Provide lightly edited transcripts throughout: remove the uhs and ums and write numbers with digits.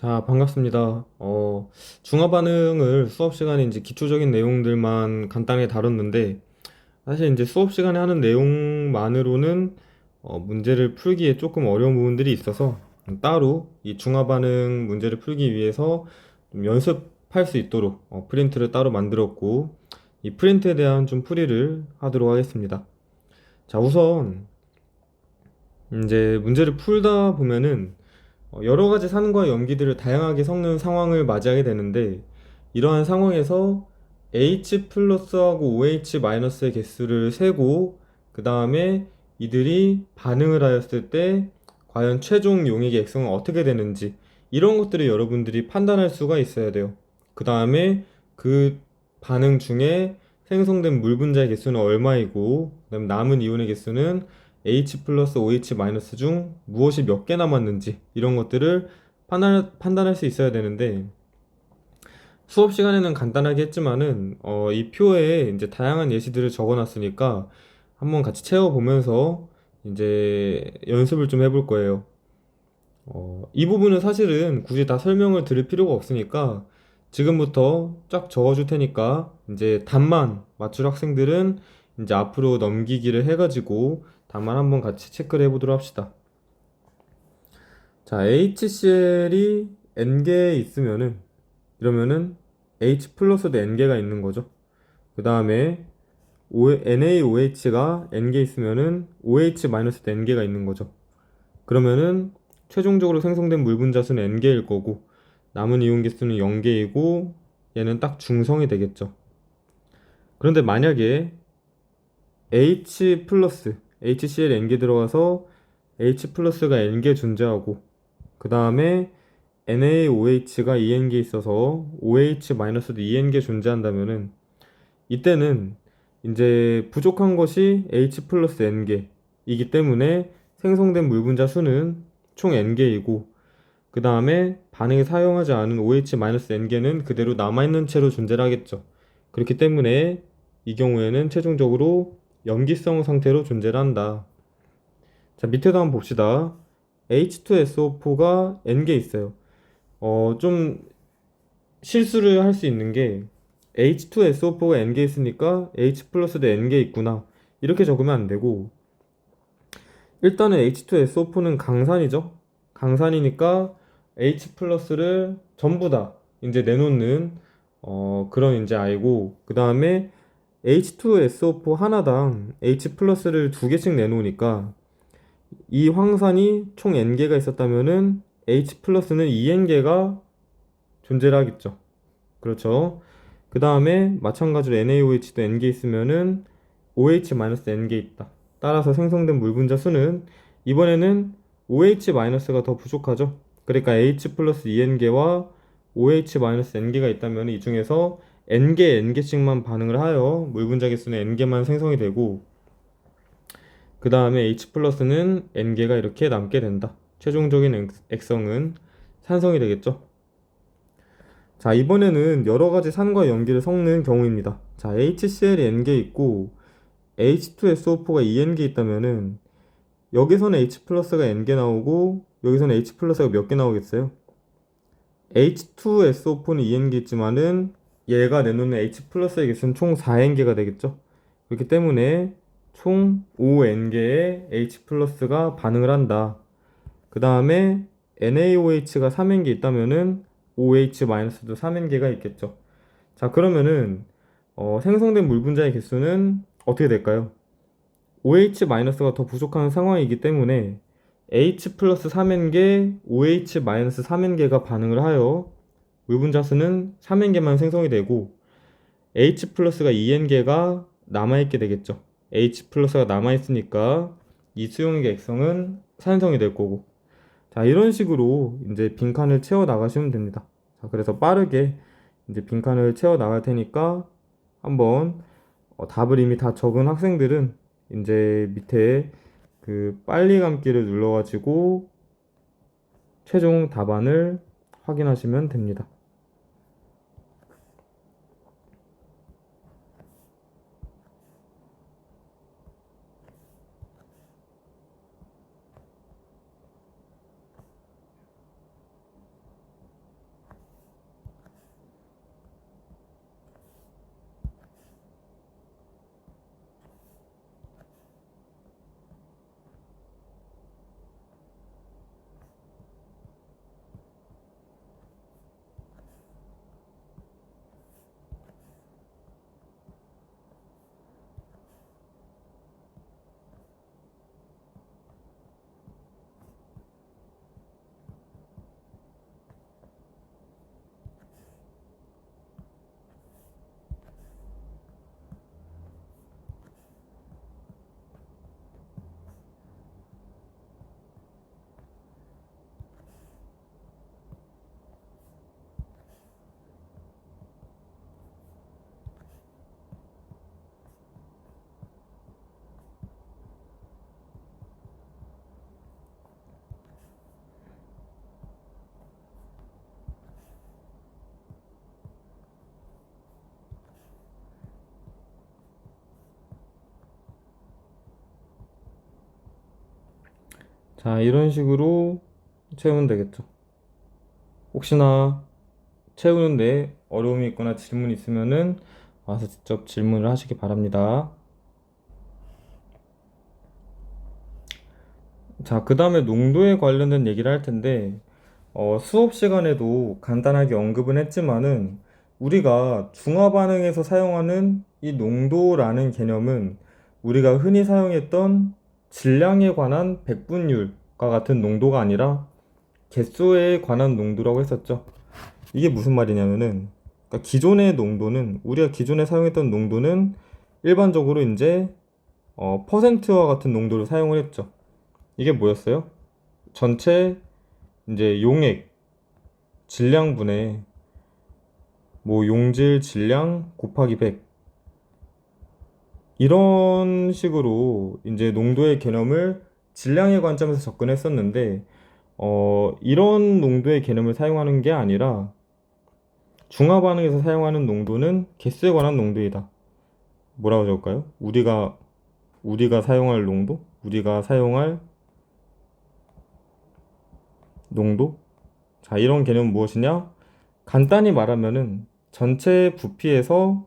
자, 반갑습니다. 중화 반응을 수업 시간에 이제 기초적인 내용들만 간단히 다뤘는데, 사실 이제 수업 시간에 하는 내용만으로는 문제를 풀기에 조금 어려운 부분들이 있어서 따로 이 중화 반응 문제를 풀기 위해서 좀 연습할 수 있도록 프린트를 따로 만들었고, 이 프린트에 대한 좀 풀이를 하도록 하겠습니다. 자, 우선 이제 문제를 풀다 보면은 여러 가지 산과 염기들을 다양하게 섞는 상황을 맞이하게 되는데, 이러한 상황에서 H 플러스하고 OH 마이너스의 개수를 세고 그 다음에 이들이 반응을 하였을 때 과연 최종 용액의 액성은 어떻게 되는지, 이런 것들을 여러분들이 판단할 수가 있어야 돼요. 그 다음에 그 반응 중에 생성된 물 분자의 개수는 얼마이고, 그다음 남은 이온의 개수는 H 플러스 OH 마이너스 중 무엇이 몇 개 남았는지, 이런 것들을 판단할 수 있어야 되는데, 수업 시간에는 간단하게 했지만은 이 표에 이제 다양한 예시들을 적어놨으니까 한번 같이 채워보면서 이제 연습을 좀 해볼 거예요. 이 부분은 사실은 굳이 다 설명을 드릴 필요가 없으니까 지금부터 쫙 적어줄 테니까 이제 답만 맞출 학생들은 이제 앞으로 넘기기를 해가지고 답만 한번 같이 체크를 해보도록 합시다. 자, HCl이 N개 있으면은, 이러면은 H 플러스도 N개가 있는 거죠. 그 다음에 NaOH가 N개 있으면은 OH 마이너스도 N개가 있는 거죠. 그러면은 최종적으로 생성된 물 분자 수는 N개일 거고, 남은 이온 개수는 0개이고, 얘는 딱 중성이 되겠죠. 그런데 만약에 H 플러스, HCl N개 들어가서 H 플러스가 N개 존재하고, 그 다음에 NaOH가 2N개 있어서 OH-도 2N개 존재한다면은, 이때는 이제 부족한 것이 H 플러스 N개이기 때문에 생성된 물 분자 수는 총 N개이고, 그 다음에 반응에 사용하지 않은 OH-N개는 그대로 남아있는 채로 존재를 하겠죠. 그렇기 때문에 이 경우에는 최종적으로 염기성 상태로 존재를 한다. 자, 밑에도 한번 봅시다. H2SO4가 N개 있어요. 좀 실수를 할 수 있는 게, H2SO4가 N개 있으니까 H 플러스도 N개 있구나, 이렇게 적으면 안 되고, 일단은 H2SO4는 강산이죠. 강산이니까 H 플러스를 전부 다 이제 내놓는 그런 이제 아이고, 그 다음에 H2SO4 하나당 H 플러스를 두 개씩 내놓으니까 이 황산이 총 N개가 있었다면은 H 플러스는 2N개가 존재를 하겠죠. 그렇죠. 그 다음에 마찬가지로 NaOH도 N개 있으면은 OH-N개 있다. 따라서 생성된 물 분자 수는 이번에는 OH- 가 더 부족하죠. 그러니까 H 플러스 2N개와 OH-N개가 있다면 이 중에서 N개씩만 반응을 하여 물 분자 개수는 N개만 생성이 되고, 그 다음에 H 플러스는 N개가 이렇게 남게 된다. 최종적인 액성은 산성이 되겠죠. 자, 이번에는 여러 가지 산과 염기를 섞는 경우입니다. 자, HCl이 N개 있고 H2SO4가 2N개 있다면은, 여기서는 H 플러스가 N개 나오고 여기서는 H 플러스가 몇 개 나오겠어요? H2SO4는 2N개 있지만은 얘가 내놓는 H 플러스의 개수는 총 4N개가 되겠죠? 그렇기 때문에 총 5N개의 H 플러스가 반응을 한다. 그 다음에 NaOH가 3N개 있다면은 OH-도 3N개가 있겠죠. 자, 그러면은 생성된 물 분자의 개수는 어떻게 될까요? OH-가 더 부족한 상황이기 때문에 H 플러스 3N개, OH- 3N개가 반응을 하여 물 분자 수는 3N개만 생성이 되고, H 플러스가 2N개가 남아있게 되겠죠. H 플러스가 남아있으니까 이 수용액의 액성은 산성이 될 거고. 자, 이런 식으로 이제 빈칸을 채워 나가시면 됩니다. 자, 그래서 빠르게 이제 빈칸을 채워 나갈 테니까 한번 답을 이미 다 적은 학생들은 이제 밑에 그 빨리 감기를 눌러가지고 최종 답안을 확인하시면 됩니다. 자, 이런 식으로 채우면 되겠죠. 혹시나 채우는데 어려움이 있거나 질문 있으면은 와서 직접 질문을 하시기 바랍니다. 자, 그 다음에 농도에 관련된 얘기를 할 텐데, 수업 시간에도 간단하게 언급은 했지만은, 우리가 중화 반응에서 사용하는 이 농도라는 개념은 우리가 흔히 사용했던 질량에 관한 백분율과 같은 농도가 아니라 개수에 관한 농도라고 했었죠. 이게 무슨 말이냐면은, 그러니까 기존의 농도는, 우리가 기존에 사용했던 농도는 일반적으로 이제 퍼센트와 같은 농도를 사용을 했죠. 이게 뭐였어요? 전체 이제 용액 질량분의 뭐 용질 질량 곱하기 100, 이런 식으로 이제 농도의 개념을 질량의 관점에서 접근했었는데, 이런 농도의 개념을 사용하는 게 아니라 중화 반응에서 사용하는 농도는 개수에 관한 농도이다. 뭐라고 적을까요? 우리가 사용할 농도? 우리가 사용할 농도? 자, 이런 개념은 무엇이냐? 간단히 말하면은 전체 부피에서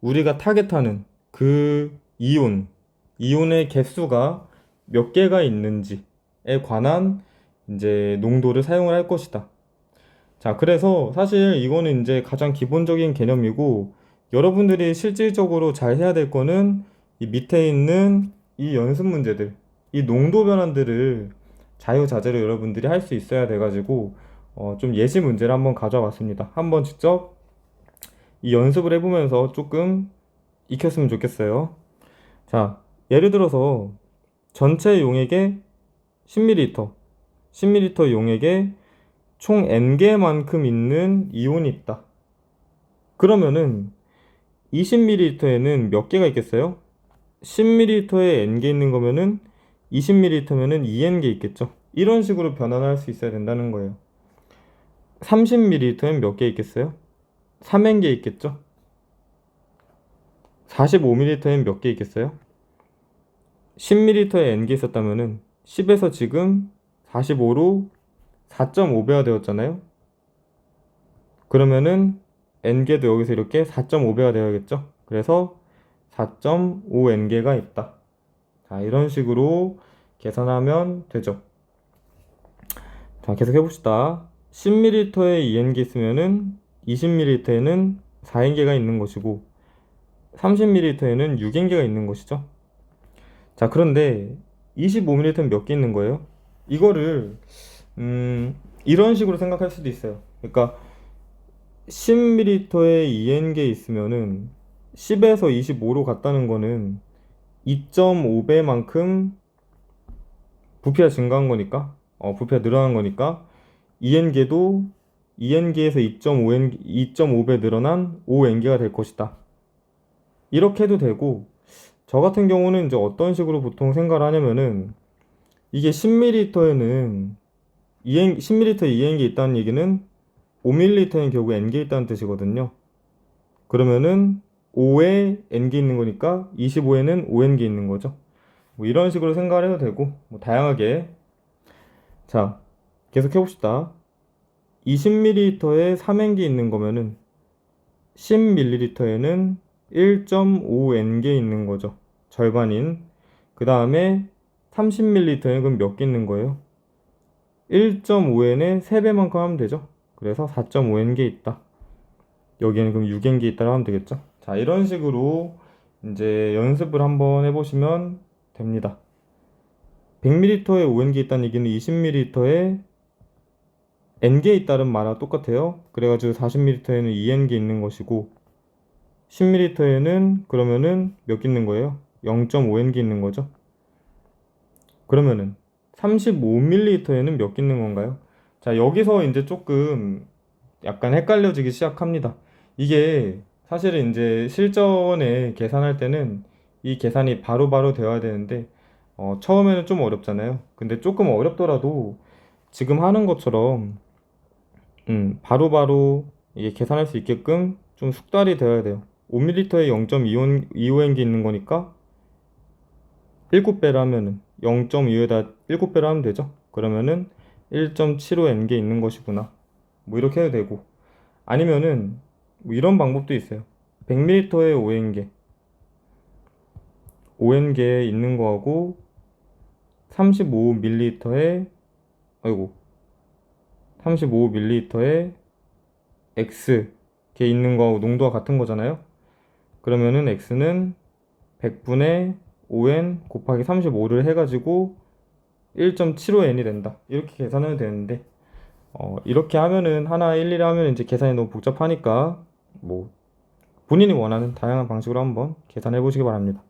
우리가 타겟하는 그 이온의 개수가 몇 개가 있는지에 관한 이제 농도를 사용을 할 것이다. 자, 그래서 사실 이거는 이제 가장 기본적인 개념이고, 여러분들이 실질적으로 잘 해야 될 거는 이 밑에 있는 이 연습 문제들, 이 농도 변환들을 자유자재로 여러분들이 할 수 있어야 돼가지고, 좀 예시 문제를 한번 가져와 봤습니다. 한번 직접 이 연습을 해보면서 조금 익혔으면 좋겠어요. 자, 예를 들어서 전체 용액에 10ml, 10ml 용액에 총 N개만큼 있는 이온이 있다. 그러면은 20ml에는 몇 개가 있겠어요? 10ml에 N개 있는 거면은 20ml면은 2N개 있겠죠. 이런 식으로 변환할 수 있어야 된다는 거예요. 30ml엔 몇 개 있겠어요? 3N개 있겠죠. 45ml엔 몇 개 있겠어요? 10ml에 N개 있었다면은 10에서 지금 45로 4.5배가 되었잖아요. 그러면은 N개도 여기서 이렇게 4.5배가 되어야겠죠. 그래서 4.5N개가 있다. 자, 이런 식으로 계산하면 되죠. 자, 계속 해봅시다. 10ml에 2N개 있으면은 20ml에는 4N개가 있는 것이고 30ml에는 6N개가 있는 것이죠. 자, 그런데 25ml는 몇 개 있는 거예요? 이거를 이런 식으로 생각할 수도 있어요. 그러니까 10ml에 2N개 있으면은 10에서 25로 갔다는 거는 2.5배만큼 부피가 증가한 거니까, 부피가 늘어난 거니까 2N개도 2N개에서 2.5배 늘어난 5N개가 될 것이다. 이렇게 해도 되고, 저 같은 경우는 이제 어떤 식으로 보통 생각을 하냐면은, 이게 10ml에는 10ml에 2N개 있다는 얘기는 5ml에는 결국 N개 있다는 뜻이거든요. 그러면은 5에 N개 있는 거니까 25에는 5N개 있는 거죠. 뭐 이런 식으로 생각을 해도 되고, 뭐 다양하게. 자, 계속 해봅시다. 20ml에 3N개 있는 거면은 10ml에는 1.5N개 있는 거죠. 절반인. 그 다음에 30ml에는 그럼 몇 개 있는 거예요? 1.5N의 3배만큼 하면 되죠. 그래서 4.5N개 있다. 여기에는 그럼 6N개 있다고 하면 되겠죠. 자, 이런 식으로 이제 연습을 한번 해보시면 됩니다. 100ml에 5N개 있다는 얘기는 20ml에 N개 있다는 말과 똑같아요. 그래가지고 40ml에는 2N개 있는 것이고 10ml에는 그러면은 몇 개 있는 거예요? 0.5N개 있는 거죠. 그러면은 35ml에는 몇 개 있는 건가요? 자, 여기서 이제 조금 약간 헷갈려지기 시작합니다. 이게 사실은 이제 실전에 계산할 때는 이 계산이 바로바로 되어야 되는데, 처음에는 좀 어렵잖아요. 근데 조금 어렵더라도 지금 하는 것처럼 바로바로 이게 계산할 수 있게끔 좀 숙달이 되어야 돼요. 5ml에 0.25N개 있는 거니까 7배를 하면은 0.2에다 7배로 하면 되죠. 그러면은 1.75n개 있는 것이구나. 뭐 이렇게 해도 되고, 아니면은 뭐 이런 방법도 있어요. 100ml에 5n개 있는 거하고 35ml에 아이고 35ml에 X 개 있는 거하고 농도가 같은 거잖아요. 그러면은 X는 100분의 5n 곱하기 35를 해가지고 1.75n이 된다. 이렇게 계산하면 되는데, 이렇게 하면은 하나 일일이 하면 이제 계산이 너무 복잡하니까 뭐 본인이 원하는 다양한 방식으로 한번 계산해 보시기 바랍니다.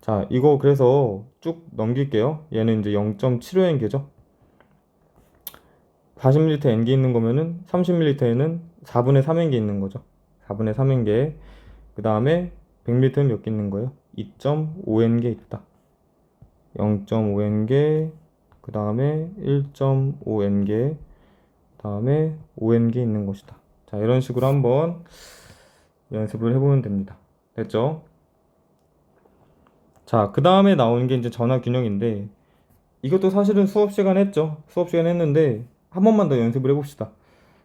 자, 이거 그래서 쭉 넘길게요. 얘는 이제 0.75n개죠. 40ml n개 있는 거면은 30ml에는 4분의 3n개 있는 거죠. 4분의 3n개. 그 다음에 100ml는 몇 개 있는 거예요? 2.5n개 있다. 0.5n개, 그 다음에 1.5n개, 그 다음에 5n개 있는 것이다. 자, 이런 식으로 한번 연습을 해보면 됩니다. 됐죠? 자, 그 다음에 나오는 게 이제 전화균형인데, 이것도 사실은 수업 시간 했죠. 수업 시간 했는데 한 번만 더 연습을 해봅시다.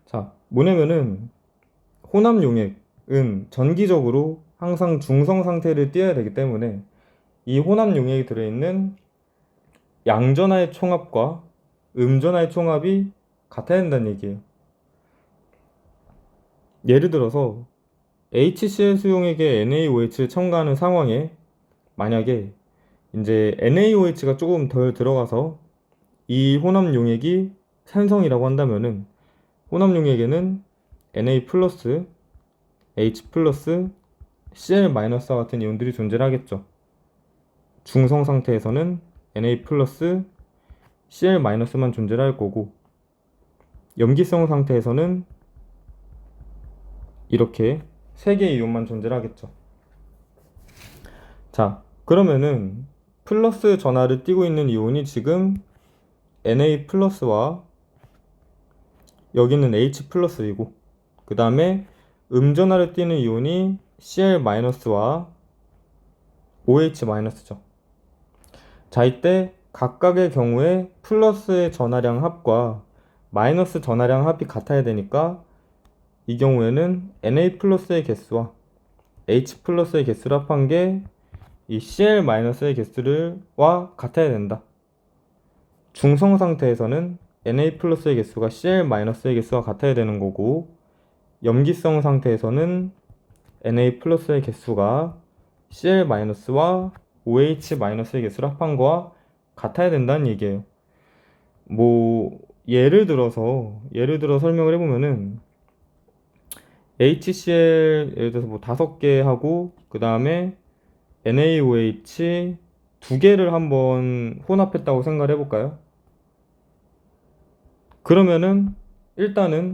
자, 뭐냐면은 혼합 용액은 전기적으로 항상 중성 상태를 띄어야 되기 때문에 이 혼합 용액이 들어있는 양전하의 총합과 음전하의 총합이 같아야 된다는 얘기예요. 예를 들어서 HCl 수용액에 NaOH를 첨가하는 상황에 만약에 이제 NaOH가 조금 덜 들어가서 이 혼합 용액이 산성이라고 한다면은 혼합 용액에는 Na 플러스, H 플러스, Cl 마이너스와 같은 이온들이 존재하겠죠. 중성 상태에서는 Na 플러스, Cl 마이너스만 존재할 거고, 염기성 상태에서는 이렇게 3개의 이온만 존재하겠죠. 자, 그러면은 플러스 전하를 띠고 있는 이온이 지금 Na 플러스와 여기는 H 플러스이고, 그 다음에 음전하를 띠는 이온이 Cl 마이너스와 OH 마이너스죠. 자, 이때 각각의 경우에 플러스의 전하량 합과 마이너스 전하량 합이 같아야 되니까 이 경우에는 Na 플러스의 개수와 H 플러스의 개수를 합한 게 이 Cl 마이너스의 개수와 같아야 된다. 중성 상태에서는 Na 플러스의 개수가 Cl 마이너스의 개수와 같아야 되는 거고, 염기성 상태에서는 Na 플러스의 개수가 Cl 마이너스와 OH 마이너스의 개수를 합한 거와 같아야 된다는 얘기예요. 뭐 예를 들어서 설명을 해보면은 HCl 예를 들어서 뭐 5개 하고 그 다음에 NaOH 2개를 한번 혼합했다고 생각을 해볼까요? 그러면은 일단은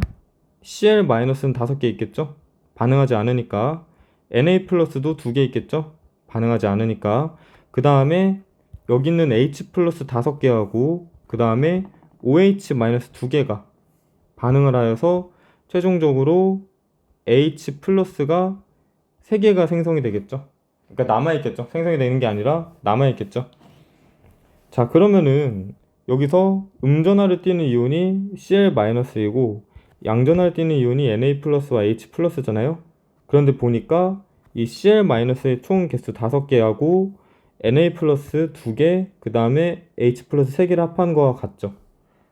Cl-는 5개 있겠죠? 반응하지 않으니까. Na 플러스도 2개 있겠죠? 반응하지 않으니까. 그 다음에 여기 있는 H 플러스 5개하고 그 다음에 OH 마이너스 2개가 반응을 하여서 최종적으로 H 플러스가 3개가 생성이 되겠죠? 그러니까 남아있겠죠? 생성이 되는 게 아니라 남아있겠죠? 자, 그러면은 여기서 음전하를 띠는 이온이 Cl-이고 양전하를 띠는 이온이 Na 플러스와 H 플러스잖아요. 그런데 보니까 이 Cl-의 총 개수 5개하고 Na 플러스 2개, 그 다음에 H 플러스 3개를 합한 거와 같죠.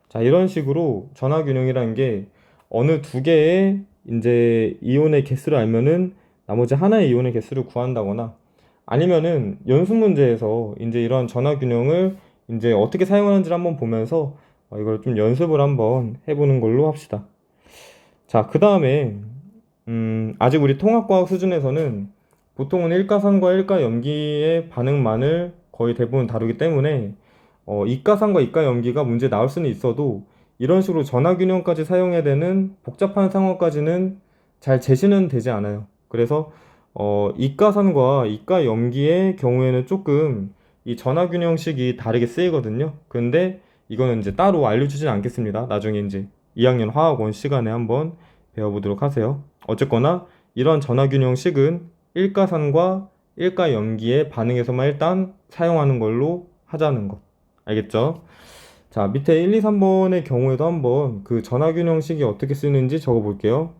자, 이런 식으로 전하균형이라는 게 어느 2개의 이제 이온의 개수를 알면은 나머지 하나의 이온의 개수를 구한다거나, 아니면은 연습 문제에서 이제 이런 전하균형을 이제 어떻게 사용하는지를 한번 보면서 이걸 좀 연습을 한번 해보는 걸로 합시다. 자, 그 다음에 아직 우리 통합과학 수준에서는 보통은 일가산과 일가염기의 반응만을 거의 대부분 다루기 때문에 이가산과 이가염기가 문제 나올 수는 있어도 이런 식으로 전하균형까지 사용해야 되는 복잡한 상황까지는 잘 제시는 되지 않아요. 그래서 이가산과 이가염기의 경우에는 조금 이 전하균형식이 다르게 쓰이거든요. 근데 이거는 이제 따로 알려주진 않겠습니다. 나중에 이제 2학년 화학원 시간에 한번 배워보도록 하세요. 어쨌거나 이런 전하균형식은 일가산과 일가염기의 반응에서만 일단 사용하는 걸로 하자는 것. 알겠죠? 자, 밑에 1, 2, 3번의 경우에도 한번 그 전화균형식이 어떻게 쓰는지 적어 볼게요.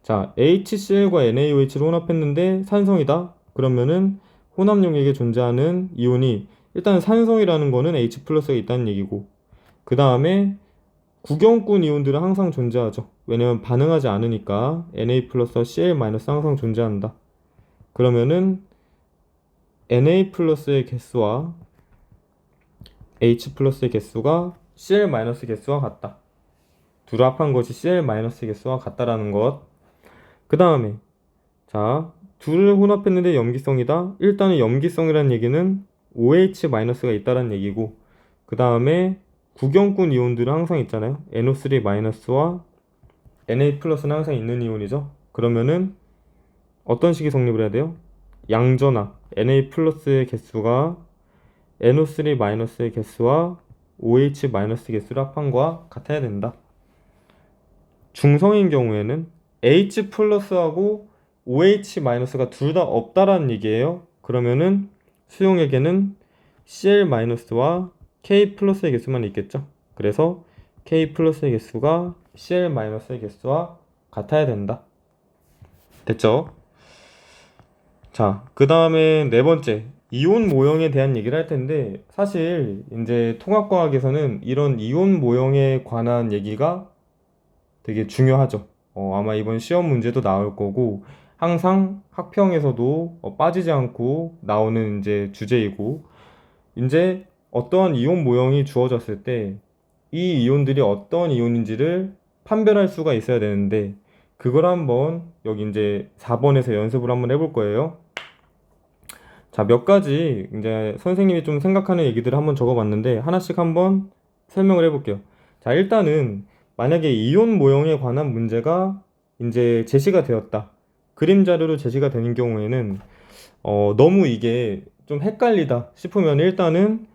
자, HCl과 NaOH를 혼합했는데 산성이다. 그러면은 혼합용액에 존재하는 이온이 일단 산성이라는 거는 H 플러스가 있다는 얘기고, 그 다음에 구경꾼 이온들은 항상 존재하죠. 왜냐면 반응하지 않으니까 Na 플러스와 Cl 마이너스 항상 존재한다. 그러면은 Na 플러스의 개수와 H 플러스의 개수가 Cl 마이너스 개수와 같다. 둘을 합한 것이 Cl 마이너스 개수와 같다라는 것. 그 다음에 자, 둘을 혼합했는데 염기성이다. 일단은 염기성이라는 얘기는 OH 마이너스가 있다라는 얘기고, 그 다음에 구경꾼 이온들은 항상 있잖아요. NO3 마이너스와 Na 플러스는 항상 있는 이온이죠. 그러면은 어떤 식이 성립을 해야 돼요? 양전화 Na 플러스의 개수가 NO3 마이너스의 개수와 OH 마이너스 개수를 합한 거와 같아야 된다. 중성인 경우에는 H 플러스하고 OH 마이너스가 둘 다 없다라는 얘기예요. 그러면은 수용액에는 Cl 마이너스와 K 플러스의 개수만 있겠죠. 그래서 K 플러스의 개수가 Cl 마이너스의 개수와 같아야 된다. 됐죠? 자, 그 다음에 네 번째, 이온 모형에 대한 얘기를 할 텐데, 사실 이제 통합과학에서는 이런 이온 모형에 관한 얘기가 되게 중요하죠. 아마 이번 시험 문제도 나올 거고, 항상 학평에서도 빠지지 않고 나오는 이제 주제이고, 이제 어떠한 이온 모형이 주어졌을 때, 이 이온들이 어떤 이온인지를 판별할 수가 있어야 되는데, 그걸 한번 여기 이제 4번에서 연습을 한번 해볼 거예요. 자, 몇 가지 이제 선생님이 좀 생각하는 얘기들을 한번 적어봤는데 하나씩 한번 설명을 해볼게요. 자, 일단은 만약에 이온 모형에 관한 문제가 이제 제시가 되었다. 그림 자료로 제시가 되는 경우에는 너무 이게 좀 헷갈리다 싶으면 일단은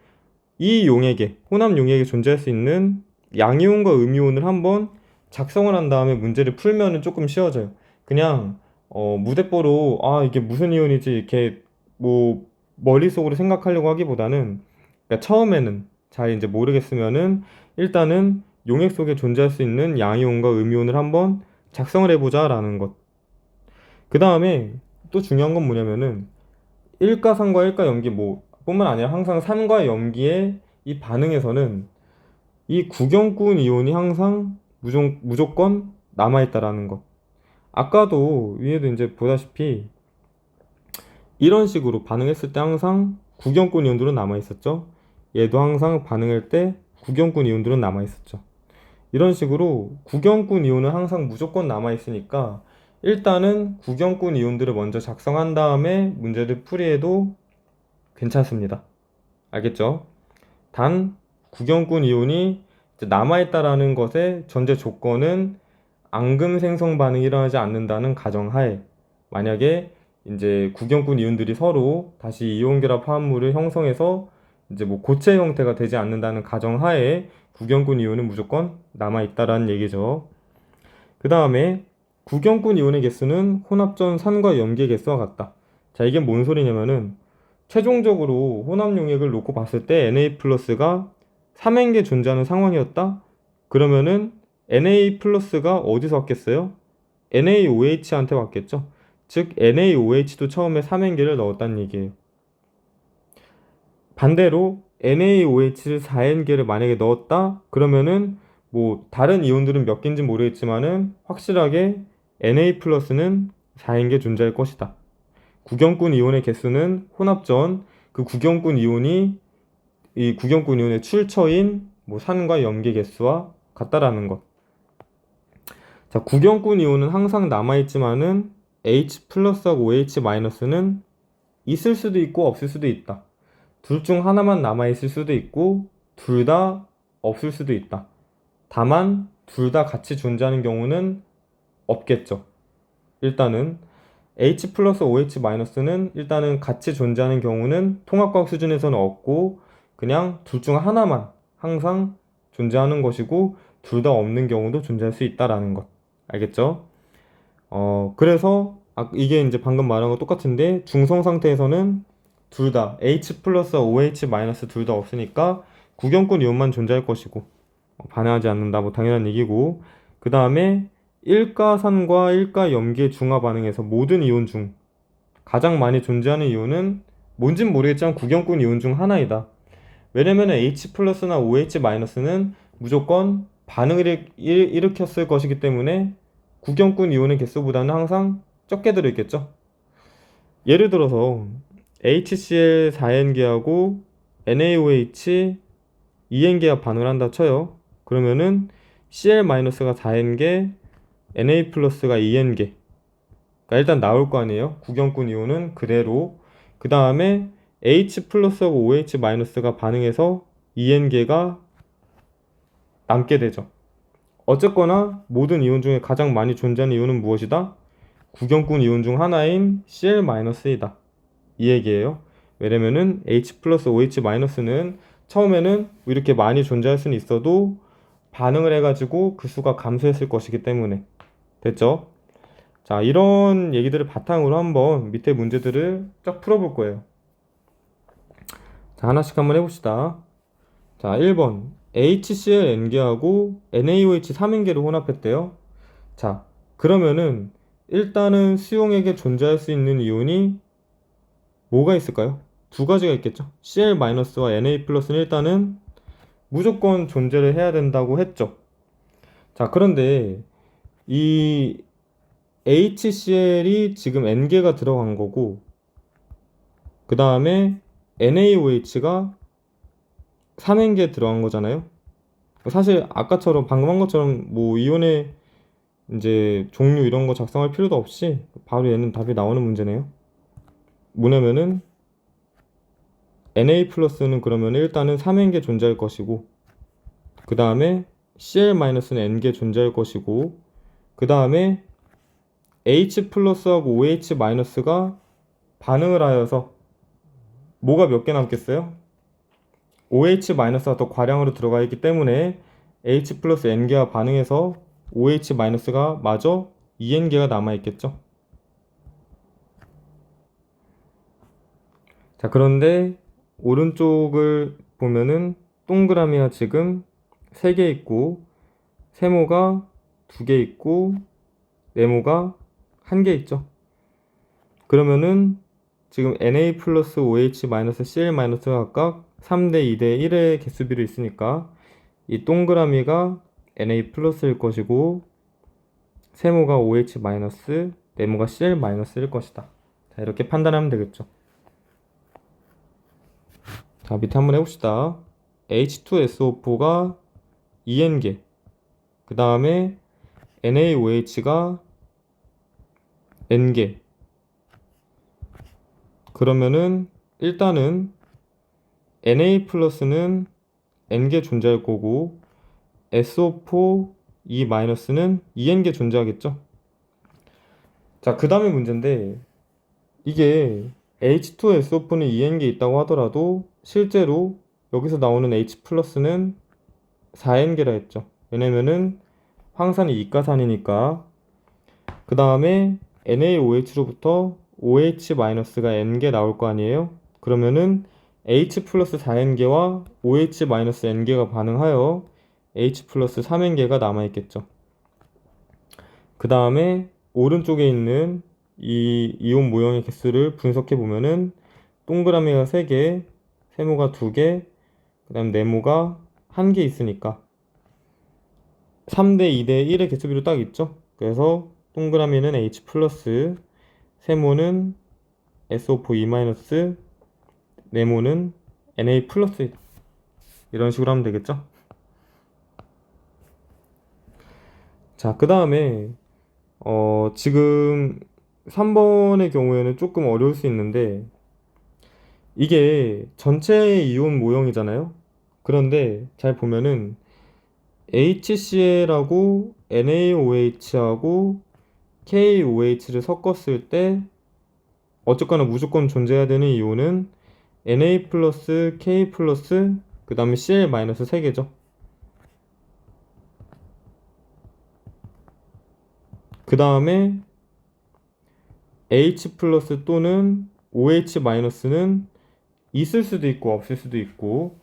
이 용액에, 혼합 용액에 존재할 수 있는 양이온과 음이온을 한번 작성을 한 다음에 문제를 풀면은 조금 쉬워져요. 그냥 무대뽀로 이게 무슨 이온이지 이렇게 뭐 머릿속으로 생각하려고 하기보다는, 그러니까 처음에는 잘 이제 모르겠으면은 일단은 용액 속에 존재할 수 있는 양이온과 음이온을 한번 작성을 해보자 라는 것. 그 다음에 또 중요한 건 뭐냐면은 일가산과 일가염기 뭐 뿐만 아니라 항상 산과 염기의 이 반응에서는 이 구경꾼 이온이 항상 무조건 남아있다라는 것. 아까도 위에도 이제 보다시피 이런 식으로 반응했을 때 항상 구경꾼 이온들은 남아있었죠. 얘도 항상 반응할 때 구경꾼 이온들은 남아있었죠. 이런 식으로 구경꾼 이온은 항상 무조건 남아있으니까 일단은 구경꾼 이온들을 먼저 작성한 다음에 문제를 풀이해도 괜찮습니다. 알겠죠? 단 구경꾼 이온이 남아있다라는 것의 전제 조건은 앙금 생성 반응이 일어나지 않는다는 가정하에, 만약에 이제 구경꾼 이온들이 서로 다시 이온 결합 화합물을 형성해서 이제 뭐 고체 형태가 되지 않는다는 가정하에 구경꾼 이온은 무조건 남아있다라는 얘기죠. 그 다음에 구경꾼 이온의 개수는 혼합전 산과 염기의 개수와 같다. 자, 이게 뭔 소리냐면은 최종적으로 혼합 용액을 놓고 봤을 때 Na 플러스가 3행계 존재하는 상황이었다? 그러면은 Na 플러스가 어디서 왔겠어요? NaOH한테 왔겠죠? 즉 NaOH도 처음에 3행계를 넣었다는 얘기예요. 반대로 NaOH를 4행계를 만약에 넣었다? 그러면은 뭐 다른 이온들은 몇 개인지 모르겠지만은 확실하게 Na 플러스는 4행계 존재할 것이다. 구경꾼 이온의 개수는 혼합전 그 구경꾼 이온이 이 구경꾼 이온의 출처인 뭐 산과 염계 개수와 같다라는 것. 자, 구경꾼 이온은 항상 남아있지만은 H 플러스하고 OH 마이너스는 있을 수도 있고 없을 수도 있다. 둘 중 하나만 남아있을 수도 있고 둘 다 없을 수도 있다. 다만 둘 다 같이 존재하는 경우는 없겠죠. 일단은 H 플러스 OH 마이너스는 일단은 같이 존재하는 경우는 통합과학 수준에서는 없고 그냥 둘 중 하나만 항상 존재하는 것이고 둘 다 없는 경우도 존재할 수 있다라는 것. 알겠죠? 그래서 이게 이제 방금 말한 거 똑같은데 중성 상태에서는 둘 다 H 플러스 OH 마이너스 둘 다 없으니까 구경꾼 이온만 존재할 것이고 반응하지 않는다. 뭐 당연한 얘기고. 그 다음에 일가산과 일가염기의 중화 반응에서 모든 이온 중 가장 많이 존재하는 이온은 뭔진 모르겠지만 구경꾼 이온 중 하나이다. 왜냐면 H 플러스나 OH 마이너스는 무조건 반응을 일으켰을 것이기 때문에 구경꾼 이온의 개수보다는 항상 적게 들어있겠죠. 예를 들어서 HCl 4N계하고 NaOH 2N계가 반응을 한다 쳐요. 그러면은 Cl-가 4N계, Na 플러스가 2N계. 그러니까 일단 나올 거 아니에요. 구경꾼 이온은 그대로. 그 다음에 H 플러스하고 OH 마이너스가 반응해서 2N계가 남게 되죠. 어쨌거나 모든 이온 중에 가장 많이 존재하는 이온은 무엇이다? 구경꾼 이온 중 하나인 Cl-이다. 이 얘기예요. 왜냐면은 H 플러스 OH 마이너스는 처음에는 이렇게 많이 존재할 수는 있어도 반응을 해가지고 그 수가 감소했을 것이기 때문에. 됐죠? 자, 이런 얘기들을 바탕으로 한번 밑에 문제들을 쫙 풀어볼 거예요. 자, 하나씩 한번 해봅시다. 자, 1번 HCl N계하고 NaOH 3N계를 혼합했대요. 자, 그러면은 일단은 수용액에 존재할 수 있는 이온이 뭐가 있을까요? 두 가지가 있겠죠. Cl-와 Na+는 일단은 무조건 존재를 해야 된다고 했죠. 자, 그런데 이 HCl이 지금 N개가 들어간 거고, 그 다음에 NaOH가 3N개 들어간 거잖아요. 사실 아까처럼 방금 한 것처럼 뭐 이온의 이제 종류 이런 거 작성할 필요도 없이 바로 얘는 답이 나오는 문제네요. 뭐냐면은 Na+는 그러면 일단은 3N개 존재할 것이고, 그 다음에 Cl-는 N개 존재할 것이고, 그 다음에 H 플러스하고 OH 마이너스가 반응을 하여서 뭐가 몇 개 남겠어요? OH 마이너스가 더 과량으로 들어가 있기 때문에 H 플러스 N개와 반응해서 OH 마이너스가 마저 2N개가 남아있겠죠. 자, 그런데 오른쪽을 보면은 동그라미가 지금 3개 있고 세모가 2개 있고 네모가 1개 있죠. 그러면은 지금 Na 플러스 OH 마이너스 Cl 마이너스가 각각 3대 2대 1의 개수비로 있으니까 이 동그라미가 Na 플러스일 것이고 세모가 OH 마이너스 네모가 Cl 마이너스일 것이다. 자, 이렇게 판단하면 되겠죠. 자, 밑에 한번 해봅시다. H2SO4가 2N개, 그 다음에 NaOH가 N개. 그러면은 일단은 Na 플러스는 N개 존재할 거고 SO4 E 마이너스는 2N개 존재하겠죠. 자, 그 다음에 문제인데 이게 H2SO4는 2N개 있다고 하더라도 실제로 여기서 나오는 H 플러스는 4N개라 했죠. 왜냐면은 황산이 이가산이니까. 그 다음에 NaOH로부터 OH-가 N개 나올 거 아니에요? 그러면은 H 플러스 4N개와 OH-N개가 반응하여 H 플러스 3N개가 남아있겠죠. 그 다음에 오른쪽에 있는 이 이온 모형의 개수를 분석해 보면은 동그라미가 3개, 세모가 2개, 그 다음 네모가 1개 있으니까 3대 2대 1의 개수비로 딱 있죠. 그래서 동그라미는 H 플러스, 세모는 SO4 E 마이너스, 네모는 Na 플러스, 이런 식으로 하면 되겠죠. 자, 그 다음에 지금 3번의 경우에는 조금 어려울 수 있는데 이게 전체 이온 모형이잖아요. 그런데 잘 보면은 HCl하고 NaOH하고 KOH를 섞었을 때 어쨌거나 무조건 존재해야 되는 이온은 Na 플러스 K 플러스 그 다음에 Cl 마이너스 3개죠. 그 다음에 H 플러스 또는 OH 마이너스는 있을 수도 있고 없을 수도 있고,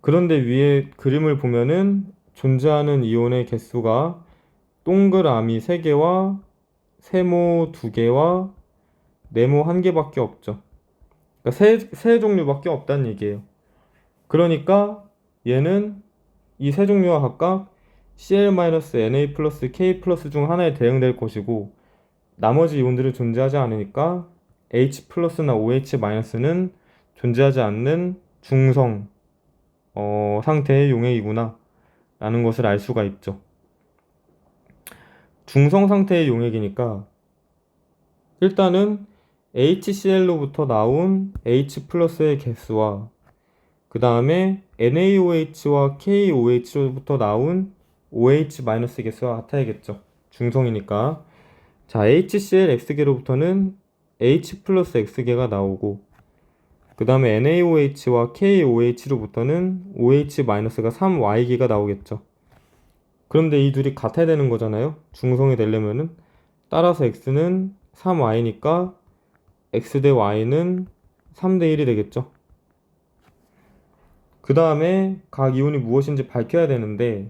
그런데 위에 그림을 보면은 존재하는 이온의 개수가 동그라미 3개와 세모 2개와 네모 1개밖에 없죠. 그러니까 세 종류밖에 없다는 얘기예요. 그러니까 얘는 이 세 종류와 각각 Cl-Na 플러스 K 플러스 중 하나에 대응될 것이고 나머지 이온들은 존재하지 않으니까 H 플러스나 OH 마이너스는 존재하지 않는 중성 상태의 용액이구나 라는 것을 알 수가 있죠. 중성 상태의 용액이니까 일단은 HCl로부터 나온 H 플러스의 개수와 그 다음에 NaOH와 KOH로부터 나온 OH 마이너스 개수가 같아야겠죠. 중성이니까. 자, HCl X개로부터는 H 플러스 X개가 나오고 그 다음에 NaOH와 KOH로부터는 OH 마이너스가 3Y개가 나오겠죠. 그런데 이 둘이 같아야 되는 거잖아요. 중성이 되려면은. 따라서 X는 3Y니까 X 대 Y는 3대 1이 되겠죠. 그 다음에 각 이온이 무엇인지 밝혀야 되는데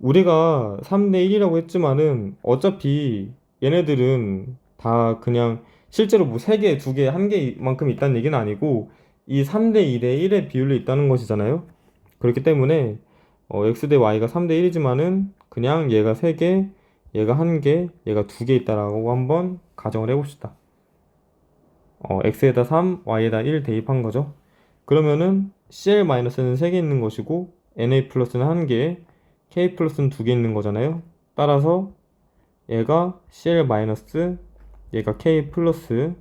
우리가 3대 1이라고 했지만은 어차피 얘네들은 다 그냥 실제로 뭐 3개, 2개, 1개만큼 있다는 얘기는 아니고 이 3대 1에 1의 비율로 있다는 것이잖아요. 그렇기 때문에 X 대 Y가 3대 1이지만은 그냥 얘가 3개, 얘가 1개, 얘가 2개 있다라고 한번 가정을 해봅시다. X에다 3, Y에다 1 대입한 거죠. 그러면은 Cl-는 3개 있는 것이고 Na 플러스는 1개, K 플러스는 2개 있는 거잖아요. 따라서 얘가 Cl-, 얘가 K 플러스,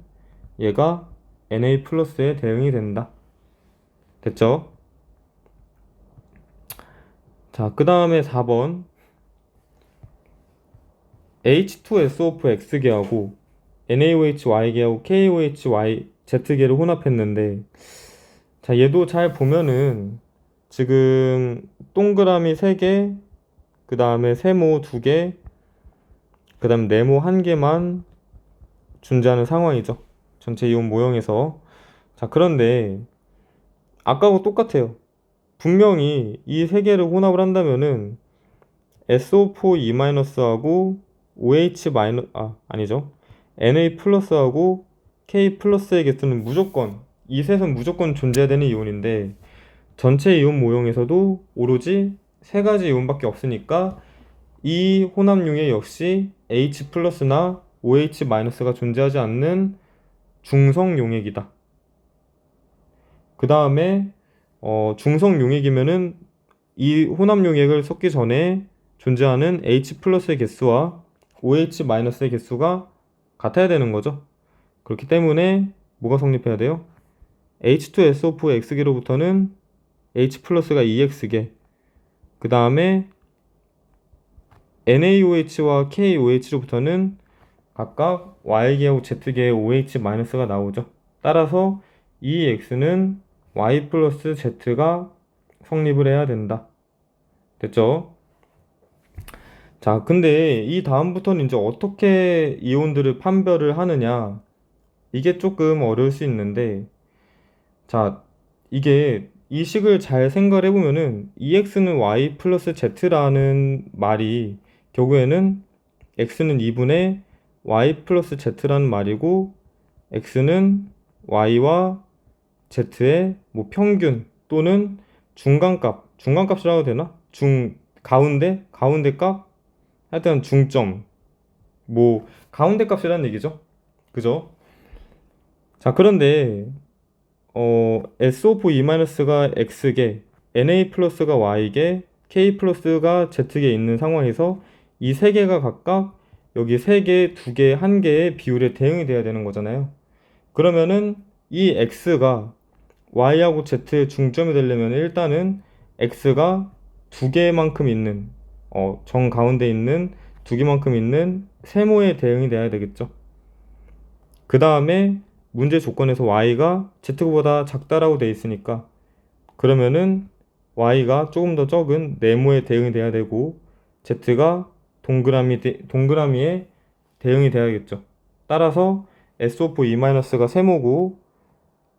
얘가 Na 플러스에 대응이 된다. 됐죠? 자, 그 다음에 4번 H2SO4 X계하고 NaOH Y계하고 KOH Y Z계를 혼합했는데 자, 얘도 잘 보면은 지금 동그라미 3개, 그 다음에 세모 2개, 그 다음 네모 1개만 존재하는 상황이죠. 전체 이온 모형에서. 자, 그런데 아까하고 똑같아요. 분명히 이 3개를 혼합을 한다면은 SO4E-하고 OH-, 아니죠. Na 플러스하고 K 플러스의 개수는 무조건 이 셋은 무조건 존재해야 되는 이온인데 전체 이온 모형에서도 오로지 3가지 이온밖에 없으니까 이 혼합융에 역시 H 플러스나 OH 마이너스가 존재하지 않는 중성 용액이다. 그 다음에 중성 용액이면은 이 혼합 용액을 섞기 전에 존재하는 H 플러스의 개수와 OH 마이너스의 개수가 같아야 되는 거죠. 그렇기 때문에 뭐가 성립해야 돼요? H2SO4 X계로부터는 H 플러스가 2X계, 그 다음에 NaOH와 KOH로부터는 각각 Y계하고 Z계의 OH 마이너스가 나오죠. 따라서 이 X는 Y 플러스 Z가 성립을 해야 된다. 됐죠? 자, 근데 이 다음부터는 이제 어떻게 이온들을 판별을 하느냐, 이게 조금 어려울 수 있는데, 자, 이게 이 식을 잘 생각을 해보면은 EX는 Y 플러스 Z라는 말이 결국에는 X는 2분의 Y 플러스 Z라는 말이고 X는 Y와 Z의 뭐 평균 또는 중간값이라고 해야 되나? 가운데 값? 하여튼 중점, 뭐 가운데 값이라는 얘기죠. 그죠? 자, 그런데 SO4E-가 X계, Na 플러스가 Y계, K 플러스가 Z계 있는 상황에서 이 세 개가 각각 여기 3개, 2개, 1개의 비율에 대응이 돼야 되는 거잖아요. 그러면은 이 X가 Y하고 Z의 중점이 되려면 일단은 X가 2개만큼 있는 정 가운데 있는 2개만큼 있는 세모에 대응이 돼야 되겠죠. 그 다음에 문제 조건에서 Y가 Z보다 작다라고 돼 있으니까 그러면은 Y가 조금 더 적은 네모에 대응이 돼야 되고 Z가 동그라미에 대응이 돼야겠죠. 따라서 SO4E-가 세모고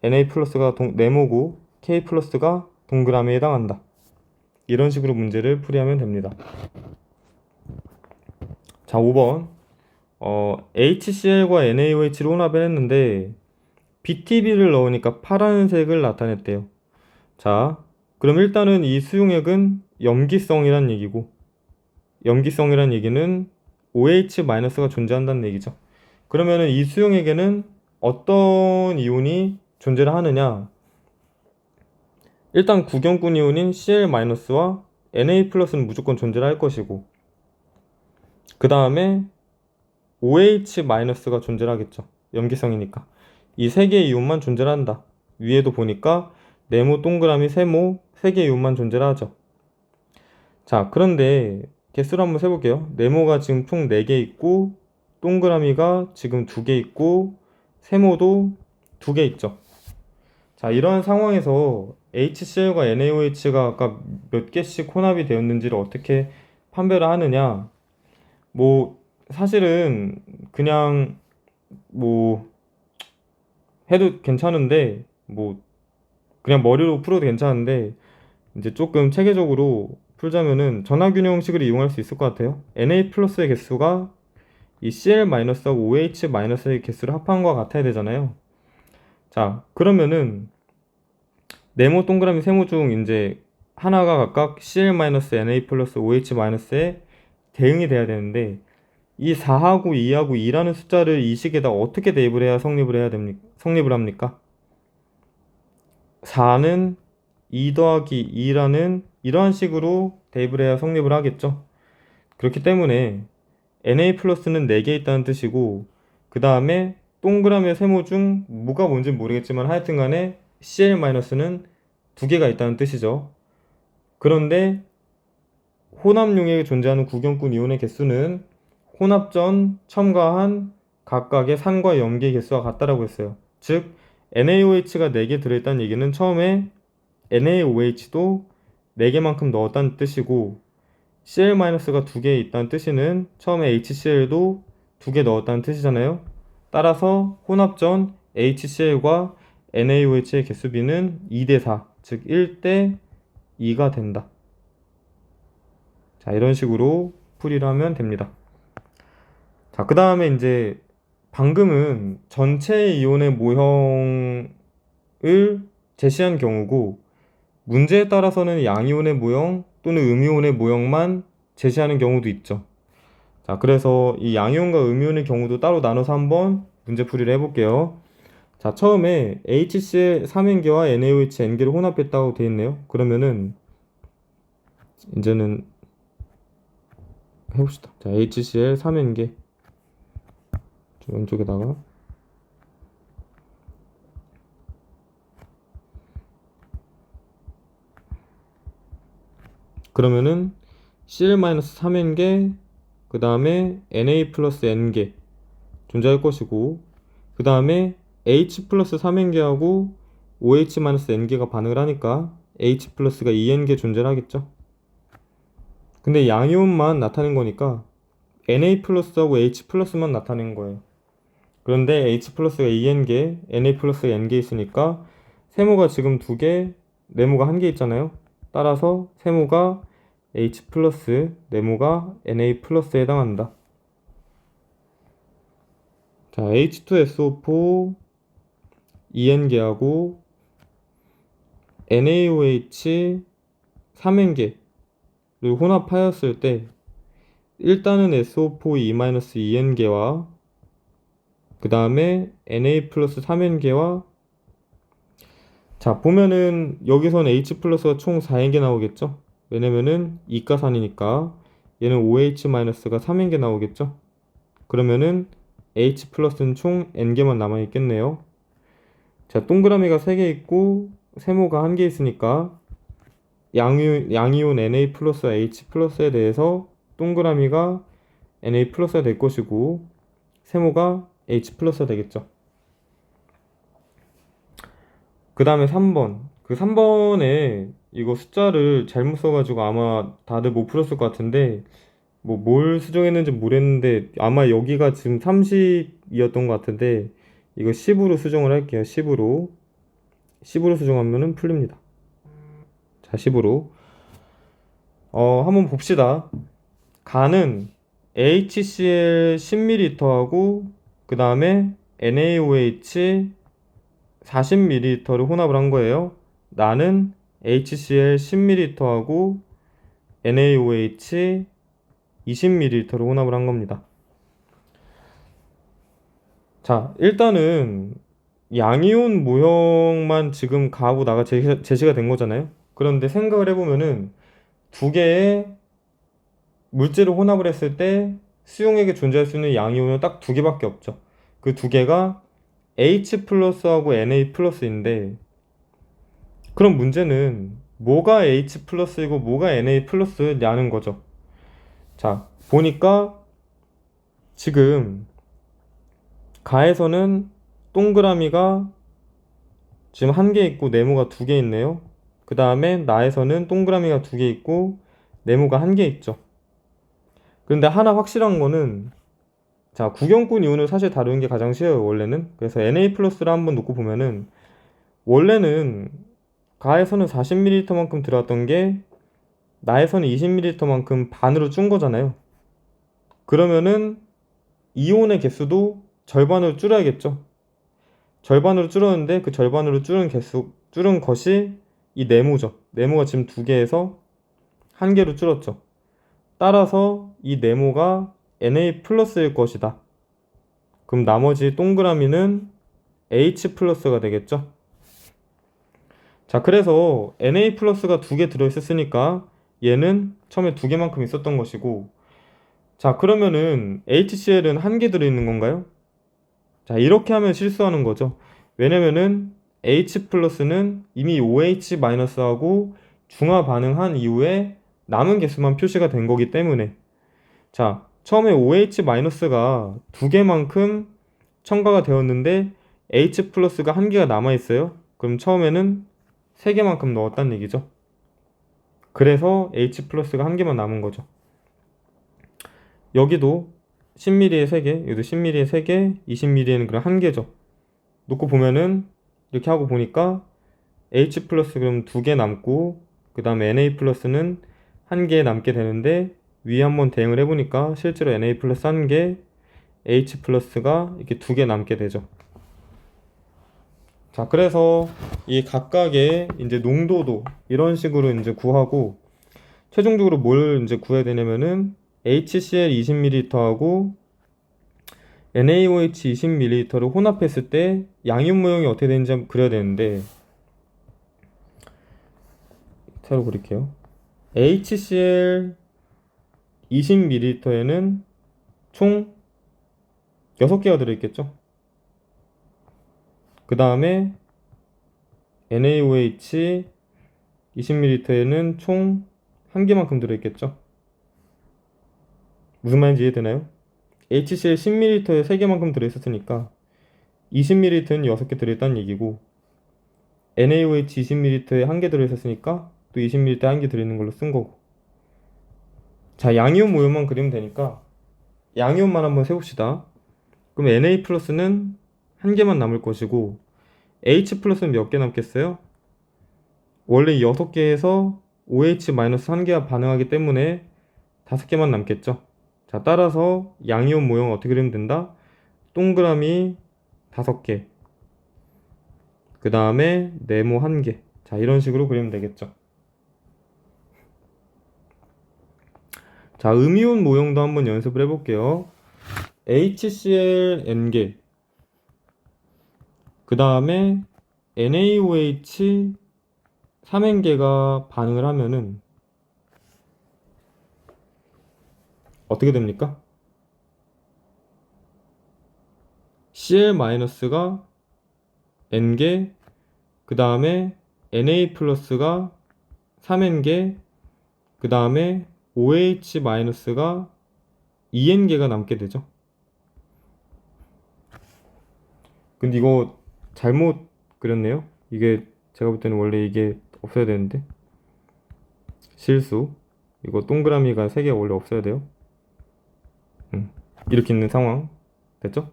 Na 플러스가 네모고 K 플러스가 동그라미에 해당한다. 이런 식으로 문제를 풀이하면 됩니다. 자, 5번. HCl과 NaOH를 혼합을 했는데 BTB를 넣으니까 파란색을 나타냈대요. 자, 그럼 일단은 이 수용액은 염기성이란 얘기고, 염기성이란 얘기는 OH-가 존재한다는 얘기죠. 그러면은 이 수용액에는 어떤 이온이 존재를 하느냐? 일단 구경꾼 이온인 Cl-와 Na+는 무조건 존재를 할 것이고, 그 다음에 OH-가 존재를 하겠죠. 염기성이니까. 이 세 개의 이온만 존재를 한다. 위에도 보니까 네모, 동그라미, 세모, 세 개의 이온만 존재를 하죠. 자, 그런데 개수를 한번 세볼게요. 네모가 지금 총 4개 있고, 동그라미가 지금 2개 있고, 세모도 2개 있죠. 자, 이러한 상황에서 HCl과 NaOH가 아까 몇 개씩 혼합이 되었는지를 어떻게 판별을 하느냐? 뭐, 사실은 그냥 뭐 해도 괜찮은데, 뭐 그냥 머리로 풀어도 괜찮은데, 이제 조금 체계적으로 풀자면은 전화균형 형식을 이용할 수 있을 것 같아요. Na+의 개수가 이 Cl-하고 OH-의 개수를 합한 것과 같아야 되잖아요. 자, 그러면은 네모, 동그라미, 세모 중 이제 하나가 각각 Cl-, Na+, OH-에 대응이 돼야 되는데, 이 4하고 2하고 2라는 숫자를 이 식에다 어떻게 대입을 해야 성립을 합니까? 4는 2 더하기 2라는 이러한 식으로 대입을 해야 성립을 하겠죠. 그렇기 때문에 Na+는 4개 있다는 뜻이고, 그 다음에 동그라미 세모 중 뭐가 뭔지 모르겠지만 하여튼 간에 Cl-는 2개가 있다는 뜻이죠. 그런데 혼합용액에 존재하는 구경꾼 이온의 개수는 혼합 전 첨가한 각각의 산과 염기의 개수가 같다라고 했어요. 즉 NaOH가 4개 들어있다는 얘기는 처음에 NaOH도 4개만큼 넣었다는 뜻이고, Cl-가 2개 있다는 뜻이는 처음에 HCl도 2개 넣었다는 뜻이잖아요. 따라서 혼합 전 HCl과 NaOH의 개수비는 2대4, 즉 1대2가 된다. 자, 이런 식으로 풀이를 하면 됩니다. 자, 그 다음에 이제 방금은 전체 이온의 모형을 제시한 경우고, 문제에 따라서는 양이온의 모형 또는 음이온의 모형만 제시하는 경우도 있죠. 자, 그래서 이 양이온과 음이온의 경우도 따로 나눠서 한번 문제 풀이를 해볼게요. 자, 처음에 HCl 3N개와 NaOH N개를 혼합했다고 되어 있네요. 그러면은 이제는 해봅시다. 자, HCl 3N개 왼쪽에다가, 그러면은 Cl-3N개, 그 다음에 Na 플러스 N개 존재할 것이고, 그 다음에 H 플러스 3N개하고 OH 마이너스 N개가 반응을 하니까 H 플러스가 2N개 존재를 하겠죠. 근데 양이온만 나타낸 거니까 Na 플러스하고 H 플러스만 나타낸 거예요. 그런데 H 플러스가 2N개, Na 플러스가 N개 있으니까 세모가 지금 2개, 네모가 1개 있잖아요. 따라서 세모가 H 플러스, 네모가 Na 플러스에 해당한다. 자, H2SO4 2N개하고 NaOH 3N개를 혼합하였을 때 일단은 SO4 2-2N개와 그 다음에 Na 플러스 3N개와, 자, 보면은 여기선 H 플러스가 총 4N개 나오겠죠? 왜냐면은 이가산이니까 얘는 OH-가 3N개 나오겠죠? 그러면은 H 플러스는 총 N개만 남아있겠네요. 자, 동그라미가 3개 있고 세모가 1개 있으니까 양이온 Na 플러스와 H 플러스에 대해서 동그라미가 Na 플러스가 될 것이고 세모가 H 플러스가 되겠죠. 그 다음에 3번. 그 3번에 이거 숫자를 잘못 써가지고 아마 다들 못 풀었을 것 같은데, 뭐 뭘 수정했는지 모르겠는데 아마 여기가 지금 30이었던 것 같은데, 이거 10으로 수정을 할게요. 10으로 수정하면은 풀립니다. 자, 10으로. 한번 봅시다. 간은 HCl 10ml하고 그 다음에 NaOH 40ml를 혼합을 한 거예요. 나는 HCl 10ml하고 NaOH 20ml를 혼합을 한 겁니다. 자, 일단은 양이온 모형만 지금 가하고 나가 제시가 된 거잖아요. 그런데 생각을 해보면은 두 개의 물질을 혼합을 했을 때 수용액에 존재할 수 있는 양이온은 딱 두 개밖에 없죠. 그 두 개가 H 플러스하고 Na 플러스인데, 그럼 문제는 뭐가 H 플러스이고 뭐가 Na 플러스냐는 거죠. 자, 보니까 지금 가에서는 동그라미가 지금 한 개 있고 네모가 두 개 있네요. 그 다음에 나에서는 동그라미가 두 개 있고 네모가 한 개 있죠. 그런데 하나 확실한 거는, 자, 구경꾼 이온을 사실 다루는 게 가장 쉬워요, 원래는. 그래서 Na 플러스를 한번 놓고 보면은, 원래는 가에서는 40ml만큼 들어왔던 게 나에서는 20ml만큼 반으로 준 거잖아요. 그러면은 이온의 개수도 절반으로 줄여야겠죠. 절반으로 줄었는데 그 절반으로 줄은 것이 이 네모죠. 네모가 지금 두 개에서 한 개로 줄었죠. 따라서 이 네모가 Na 플러스일 것이다. 그럼 나머지 동그라미는 H 플러스가 되겠죠. 자, 그래서 Na 플러스가 두 개 들어있었으니까 얘는 처음에 두 개만큼 있었던 것이고, 자, 그러면은 HCl은 한 개 들어있는 건가요? 자, 이렇게 하면 실수하는 거죠. 왜냐면은 H 플러스는 이미 OH 마이너스하고 중화 반응한 이후에 남은 개수만 표시가 된 거기 때문에, 자, 처음에 OH 마이너스가 두 개만큼 첨가가 되었는데 H 플러스가 한 개가 남아 있어요. 그럼 처음에는 세 개만큼 넣었다는 얘기죠. 그래서 H 플러스가 한 개만 남은 거죠. 여기도 10ml에 3개, 여기도 10ml에 3개, 20ml에는 그럼 한 개죠. 놓고 보면은 이렇게 하고 보니까 H 플러스 그럼 두 개 남고, 그 다음에 Na 플러스는 한 개 남게 되는데, 위에 한번 대응을 해보니까 실제로 Na 플러스 한 개, H 플러스가 이렇게 두 개 남게 되죠. 자, 그래서 이 각각의 이제 농도도 이런 식으로 이제 구하고, 최종적으로 뭘 이제 구해야 되냐면은 HCl 20ml하고 NaOH 20ml를 혼합했을 때 양이온 모형이 어떻게 되는지 한번 그려야 되는데, 새로 그릴게요. HCl 20ml에는 총 6개가 들어있겠죠. 그 다음에 NaOH 20ml에는 총 1개만큼 들어있겠죠. 무슨 말인지 이해되나요? HCl 10ml에 3개만큼 들어있었으니까 20ml는 6개 들어있다는 얘기고, NaOH 20ml에 1개 들어있었으니까 또 20ml에 1개 들어있는 걸로 쓴 거고. 자, 양이온 모형만 그리면 되니까 양이온만 한번 세봅시다. 그럼 Na 플러스는 한 개만 남을 것이고, H 플러스는 몇 개 남겠어요? 원래 6개에서 OH 마이너스 한 개가 반응하기 때문에 5개만 남겠죠. 자, 따라서 양이온 모형 어떻게 그리면 된다? 동그라미 5개, 그 다음에 네모 1개. 자, 이런 식으로 그리면 되겠죠. 자, 음이온 모형도 한번 연습을 해볼게요. HCl N개, 그 다음에 NaOH 3N개가 반응을 하면은 어떻게 됩니까? Cl-가 N개, 그 다음에 Na 플러스가 3N개, 그 다음에 OH-가 2N개가 남게 되죠. 근데 이거 잘못 그렸네요. 이게 제가 볼 때는 원래 이게 없어야 되는데, 실수. 이거 동그라미가 3개가 원래 없어야 돼요. 이렇게 있는 상황 됐죠?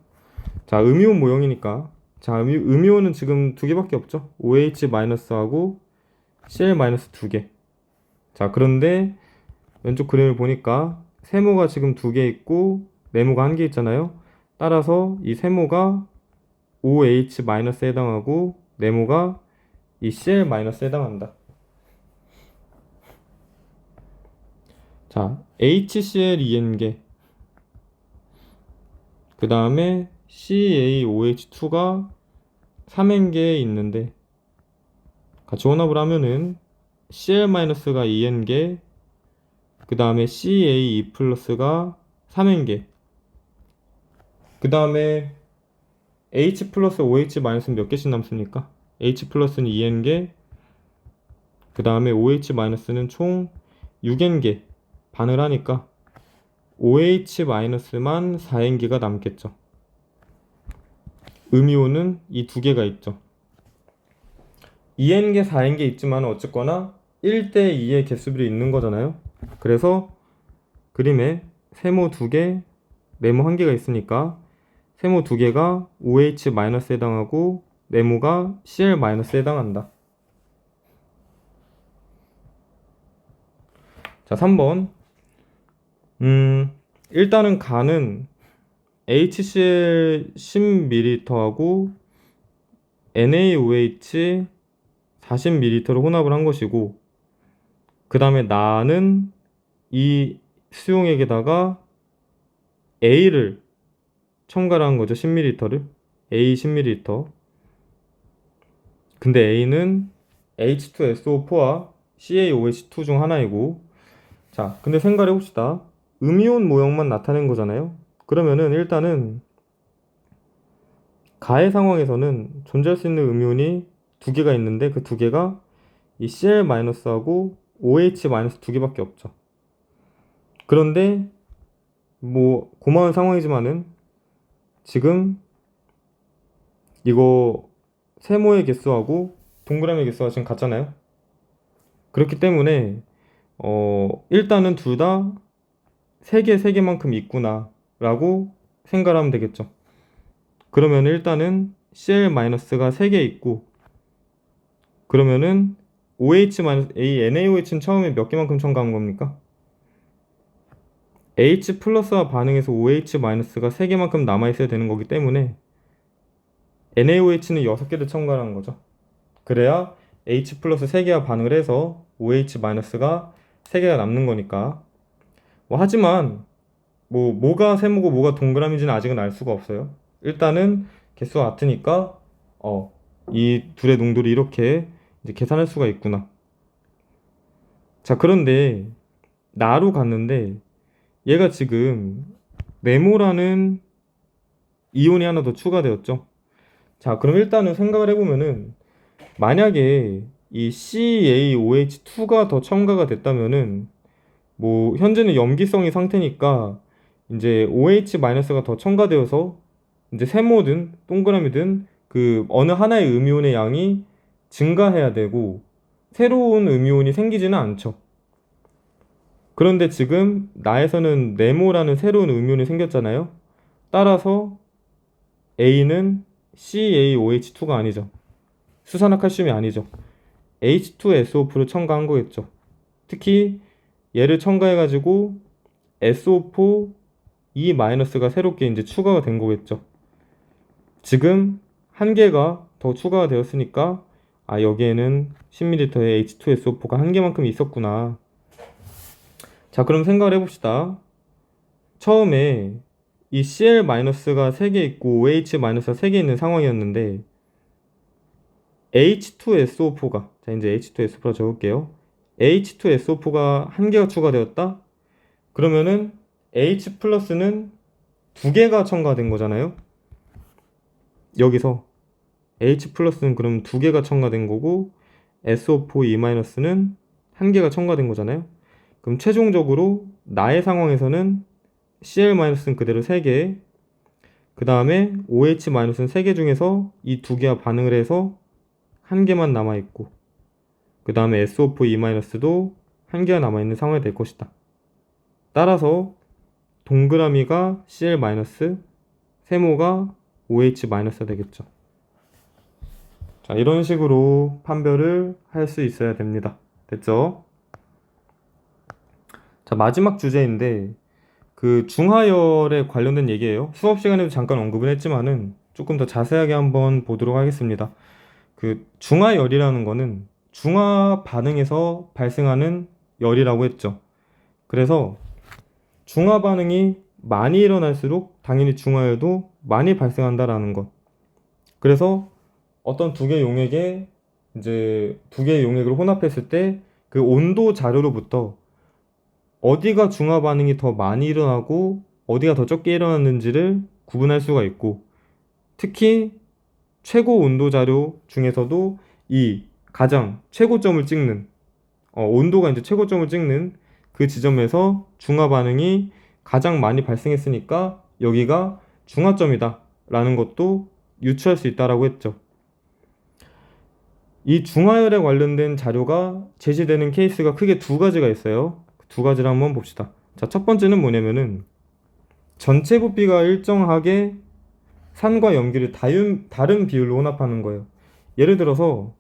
자, 음이온 모형이니까, 자, 음이온은 지금 두 개밖에 없죠. OH-하고 Cl-2개. 자, 그런데 왼쪽 그림을 보니까 세모가 지금 2개 있고 네모가 1개 있잖아요. 따라서 이 세모가 OH에 해당하고 네모가 이 Cl에 해당한다. 자, HCl2N개 그 다음에 CaOH2가 3N개 있는데 같이 혼합을 하면은 Cl-가 2N개 그 다음에 CaE+가 3N개 그 다음에 H 플러스 OH-는 몇 개씩 남습니까? H 플러스는 2N개 그 다음에 OH-는 총 6N개 반을 하니까 OH-만 4N개가 남겠죠. 음이온은 이 두 개가 있죠. 2N개, 4N개 있지만 어쨌거나 1대2의 개수비로 있는 거잖아요. 그래서 그림에 세모 2개, 네모 1개가 있으니까 세모 2개가 OH-에 해당하고 네모가 Cl-에 해당한다. 자, 3번. 일단은 간은 HCl 10ml하고 NaOH 40ml로 혼합을 한 것이고 그 다음에 나는 이 수용액에다가 A를 첨가를 한 거죠. 10ml를 A 10ml 근데 A는 H2SO4와 CaOH2 중 하나이고 자, 근데 생각을 해봅시다. 음이온 모형만 나타낸 거잖아요. 그러면은 일단은 가해 상황에서는 존재할 수 있는 음이온이 두 개가 있는데 그 두 개가 이 Cl-하고 OH- 두 개밖에 없죠. 그런데 뭐 고마운 상황이지만은 지금 이거 세모의 개수하고 동그라미 개수가 지금 같잖아요. 그렇기 때문에 일단은 둘 다 3개, 3개만큼 있구나 라고 생각하면 되겠죠. 그러면 일단은 Cl-가 3개 있고 그러면은 NaOH는 처음에 몇 개만큼 첨가한 겁니까? H 플러스와 반응해서 OH-가 3개만큼 남아있어야 되는 거기 때문에 NaOH는 6개를 첨가한 거죠. 그래야 H 플러스 3개와 반응을 해서 OH-가 3개가 남는 거니까 하지만 뭐가 세모고 뭐가 동그라미인지는 아직은 알 수가 없어요. 일단은 개수가 같으니까 이 둘의 농도를 이렇게 이제 계산할 수가 있구나. 자, 그런데 나로 갔는데 얘가 지금 네모라는 이온이 하나 더 추가되었죠. 자, 그럼 일단은 생각을 해보면은 만약에 이 CaOH2가 더 첨가가 됐다면은 현재는 염기성이 상태니까 이제 OH-가 더 첨가되어서 이제 세모든 동그라미든 그 어느 하나의 음이온의 양이 증가해야 되고 새로운 음이온이 생기지는 않죠. 그런데 지금 나에서는 네모라는 새로운 음이온이 생겼잖아요. 따라서 A는 CaOH2가 아니죠. 수산화칼슘이 아니죠. H2SO4를 첨가한 거겠죠. 특히 얘를 첨가해가지고 SO4 E-가 새롭게 이제 추가가 된 거겠죠. 지금 한 개가 더 추가가 되었으니까 여기에는 10ml에 H2SO4가 한 개만큼 있었구나. 자, 그럼 생각을 해봅시다. 처음에 이 Cl-가 3개 있고 OH-가 3개 있는 상황이었는데 H2SO4가 자, 이제 H2SO4라 적을게요. H2SO4가 한 개가 추가되었다? 그러면은 H 플러스는 두 개가 첨가된 거잖아요. 여기서 H 플러스는 그럼 두 개가 첨가된 거고 SO4 E-는 한 개가 첨가된 거잖아요. 그럼 최종적으로 나의 상황에서는 Cl-는 그대로 3개 그 다음에 OH-는 3개 중에서 이 두 개와 반응을 해서 한 개만 남아있고 그 다음에 SO4 E-도 한 개가 남아있는 상황이 될 것이다. 따라서 동그라미가 Cl-, 세모가 OH-가 되겠죠. 자, 이런 식으로 판별을 할 수 있어야 됩니다. 됐죠? 자, 마지막 주제인데 그 중하열에 관련된 얘기예요. 수업 시간에도 잠깐 언급을 했지만은 조금 더 자세하게 한번 보도록 하겠습니다. 그 중하열이라는 거는 중화 반응에서 발생하는 열이라고 했죠. 그래서 중화 반응이 많이 일어날수록 당연히 중하열도 많이 발생한다라는 것. 그래서 어떤 두 개의 용액에 이제 두 개의 용액을 혼합했을 때 그 온도 자료로부터 어디가 중화 반응이 더 많이 일어나고 어디가 더 적게 일어났는지를 구분할 수가 있고, 특히 최고 온도 자료 중에서도 이 가장 최고점을 찍는 온도가 이제 최고점을 찍는 그 지점에서 중화 반응이 가장 많이 발생했으니까 여기가 중화점이다 라는 것도 유추할 수 있다라고 했죠. 이 중하열에 관련된 자료가 제시되는 케이스가 크게 두 가지가 있어요. 두 가지를 한번 봅시다. 자, 첫 번째는 뭐냐면은 전체 부피가 일정하게 산과 염기를 다른 비율로 혼합하는 거예요. 예를 들어서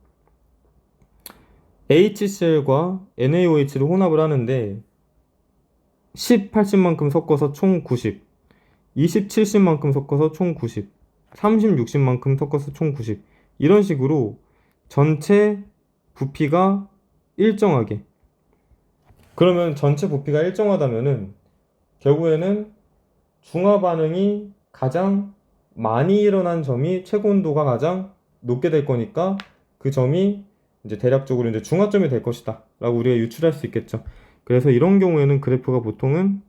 HCl과 NaOH를 혼합을 하는데 10, 80만큼 섞어서 총 90, 20, 70만큼 섞어서 총 90, 30, 60만큼 섞어서 총 90, 이런 식으로 전체 부피가 일정하게, 그러면 전체 부피가 일정하다면은 결국에는 중화 반응이 가장 많이 일어난 점이 최고 온도가 가장 높게 될 거니까 그 점이 이제 대략적으로 이제 중화점이 될 것이다 라고 우리가 유출할 수 있겠죠. 그래서 이런 경우에는 그래프가 보통은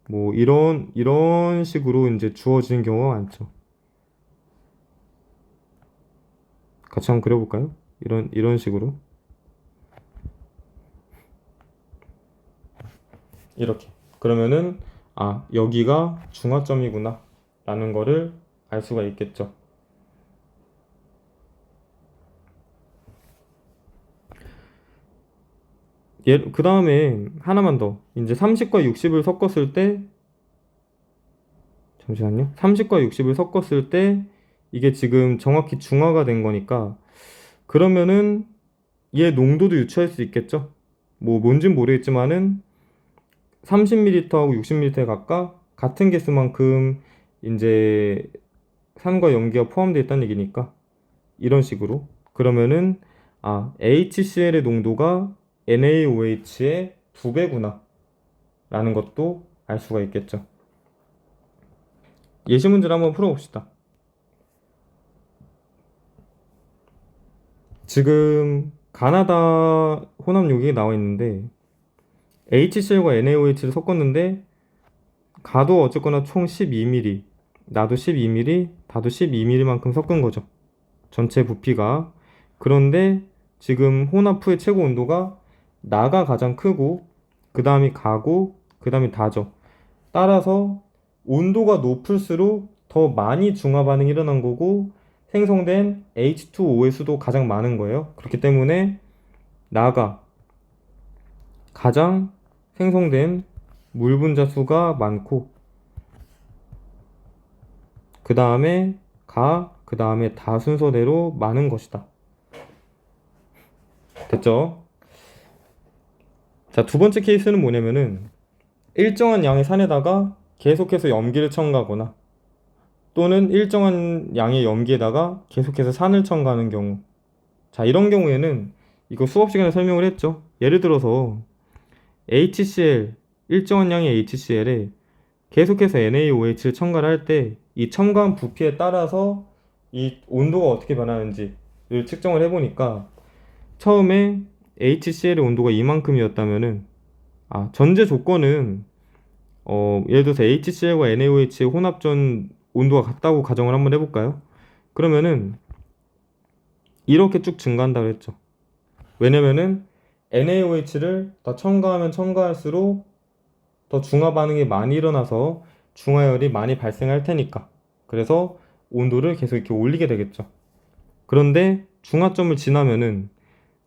뭐 이런 식으로 이제 주어지는 경우가 많죠. 같이 한번 그려볼까요? 이런 식으로. 이렇게. 그러면은, 아, 여기가 중화점이구나 라는 거를 알 수가 있겠죠. 그 다음에 하나만 더. 이제 30과 60을 섞었을 때, 잠시만요. 30과 60을 섞었을 때, 이게 지금 정확히 중화가 된 거니까, 그러면은 얘 농도도 유추할 수 있겠죠? 뭐 뭔진 모르겠지만은 30ml하고 60ml에 각각 같은 개수만큼 이제 산과 염기가 포함되어 있다는 얘기니까 이런 식으로, 그러면은 HCl의 농도가 NaOH의 2배구나 라는 것도 알 수가 있겠죠. 예시 문제를 한번 풀어봅시다. 지금 가나다 혼합 용액이 나와 있는데 HCl과 NaOH를 섞었는데 가도 어쨌거나 총 12ml, 나도 12ml, 다도 12ml만큼 섞은 거죠. 전체 부피가. 그런데 지금 혼합 후의 최고 온도가 나가 가장 크고 그 다음이 가고 그 다음이 다죠. 따라서 온도가 높을수록 더 많이 중화 반응이 일어난 거고 생성된 H2O의 수도 가장 많은 거예요. 그렇기 때문에 나가 가장 생성된 물 분자 수가 많고 그 다음에 그 다음에 다 순서대로 많은 것이다. 됐죠? 자, 두 번째 케이스는 뭐냐면은 일정한 양의 산에다가 계속해서 염기를 첨가하거나 또는 일정한 양의 염기에다가 계속해서 산을 첨가하는 경우. 자, 이런 경우에는 이거 수업 시간에 설명을 했죠. 예를 들어서 HCl, 일정한 양의 HCl에 계속해서 NaOH를 첨가를 할 때 이 첨가한 부피에 따라서 이 온도가 어떻게 변하는지를 측정을 해보니까 처음에 HCl의 온도가 이만큼이었다면은 전제 조건은 예를 들어서 HCl과 NaOH의 혼합전 온도가 같다고 가정을 한번 해볼까요? 그러면은 이렇게 쭉 증가한다고 했죠. 왜냐면은 NaOH를 더 첨가하면 첨가할수록 더 중화 반응이 많이 일어나서 중화열이 많이 발생할 테니까. 그래서 온도를 계속 이렇게 올리게 되겠죠. 그런데 중화점을 지나면은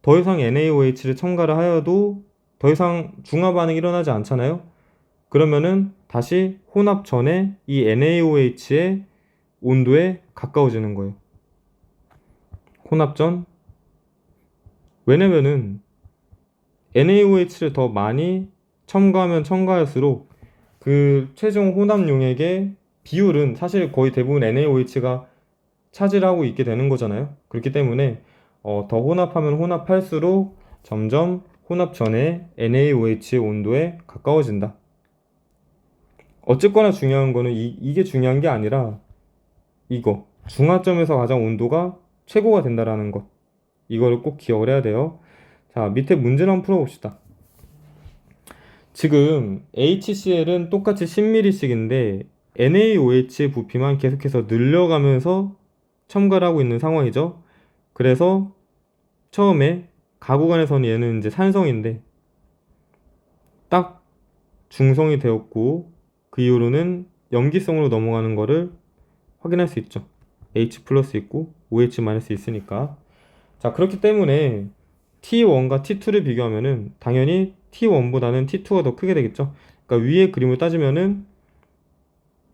더 이상 NaOH를 첨가를 하여도 더 이상 중화 반응이 일어나지 않잖아요. 그러면은 다시 혼합 전에 이 NaOH의 온도에 가까워지는 거예요. 혼합전. 왜냐면은 NaOH를 더 많이 첨가하면 첨가할수록 그 최종 혼합 용액의 비율은 사실 거의 대부분 NaOH가 차지하고 있게 되는 거잖아요. 그렇기 때문에 더 혼합하면 혼합할수록 점점 혼합 전에 NaOH의 온도에 가까워진다. 어쨌거나 중요한 거는 이게 중요한 게 아니라 이거 중화점에서 가장 온도가 최고가 된다라는 것, 이거를 꼭 기억을 해야 돼요. 자, 밑에 문제를 한번 풀어봅시다. 지금 HCl은 똑같이 10ml씩인데 NaOH의 부피만 계속해서 늘려가면서 첨가를 하고 있는 상황이죠. 그래서 처음에 가구간에서는 얘는 이제 산성인데 딱 중성이 되었고 그 이후로는 염기성으로 넘어가는 거를 확인할 수 있죠. H 플러스 있고 OH 마이너스 있으니까. 자, 그렇기 때문에 T1과 T2를 비교하면은 당연히 T1보다는 T2가 더 크게 되겠죠. 그러니까 위에 그림을 따지면은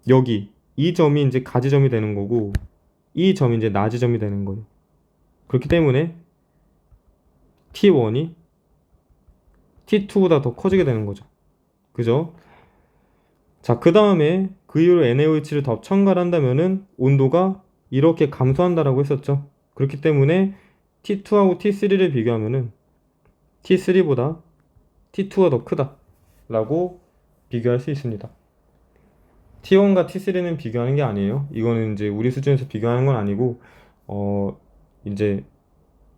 여기 이 점이 이제 가지점이 되는 거고 이 점이 이제 나지점이 되는 거예요. 그렇기 때문에 T1이 T2보다 더 커지게 되는 거죠. 그죠? 자, 그 다음에 그 이후로 NaOH를 더 첨가를 한다면은 온도가 이렇게 감소한다라고 했었죠. 그렇기 때문에 T2하고 T3를 비교하면은 T3보다 T2가 더 크다 라고 비교할 수 있습니다. T1과 T3는 비교하는 게 아니에요. 이거는 이제 우리 수준에서 비교하는 건 아니고 이제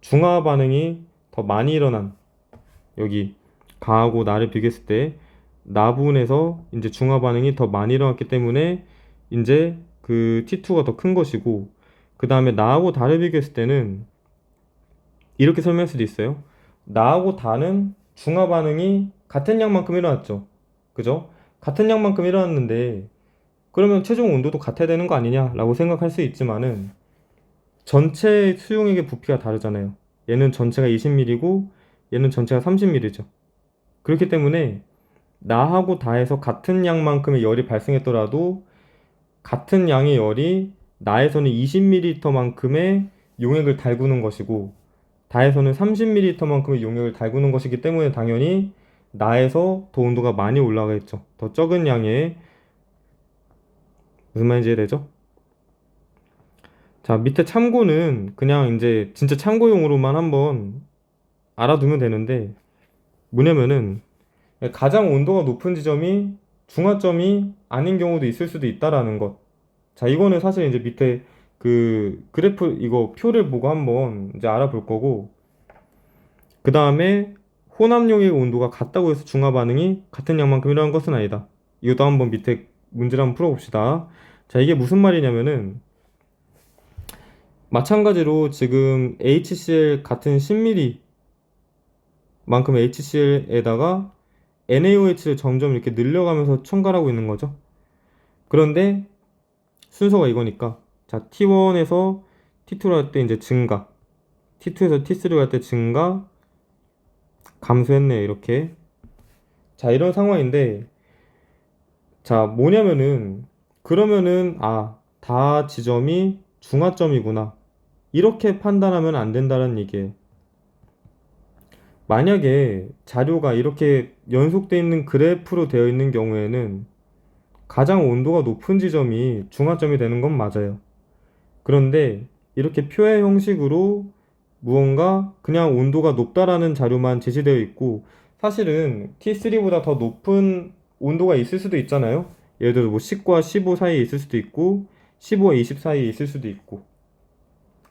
중화 반응이 더 많이 일어난 여기 가하고 나를 비교했을 때 나 부분에서 이제 중화 반응이 더 많이 일어났기 때문에 이제 그 T2가 더 큰 것이고, 그 다음에 나하고 다를 비교했을 때는 이렇게 설명할 수도 있어요. 나하고 다는 중화 반응이 같은 양만큼 일어났죠. 그죠? 같은 양만큼 일어났는데 그러면 최종 온도도 같아야 되는 거 아니냐라고 생각할 수 있지만은 전체 수용액의 부피가 다르잖아요. 얘는 전체가 20ml고 얘는 전체가 30ml죠. 그렇기 때문에 나하고 다해서 같은 양만큼의 열이 발생했더라도 같은 양의 열이 나에서는 20ml만큼의 용액을 달구는 것이고 다에서는 30ml만큼의 용액을 달구는 것이기 때문에 당연히 나에서 더 온도가 많이 올라가겠죠. 더 적은 양의, 무슨 말인지 이해되죠? 자, 밑에 참고는 그냥 이제 진짜 참고용으로만 한번 알아두면 되는데, 뭐냐면은 가장 온도가 높은 지점이 중화점이 아닌 경우도 있을 수도 있다라는 것. 자, 이거는 사실 이제 밑에 그 그래프 이거 표를 보고 한번 이제 알아볼 거고, 그 다음에 혼합용의 온도가 같다고 해서 중화 반응이 같은 양만큼 일어난 것은 아니다. 이것도 한번 밑에 문제를 한번 풀어봅시다. 자, 이게 무슨 말이냐면은 마찬가지로 지금 HCl 같은 10ml 만큼 HCl에다가 NaOH를 점점 이렇게 늘려가면서 첨가하고 있는 거죠. 그런데 순서가 이거니까, 자, T1에서 T2로 할 때 이제 증가, T2에서 T3로 할 때 증가, 감소했네요, 이렇게. 자, 이런 상황인데, 자, 뭐냐면은 그러면은 다 지점이 중화점이구나, 이렇게 판단하면 안 된다는 얘기예요. 만약에 자료가 이렇게 연속되어 있는 그래프로 되어 있는 경우에는 가장 온도가 높은 지점이 중화점이 되는 건 맞아요. 그런데 이렇게 표의 형식으로 무언가 그냥 온도가 높다라는 자료만 제시되어 있고, 사실은 T3보다 더 높은 온도가 있을 수도 있잖아요. 예를 들어 뭐 10과 15 사이에 있을 수도 있고 15와 20 사이에 있을 수도 있고.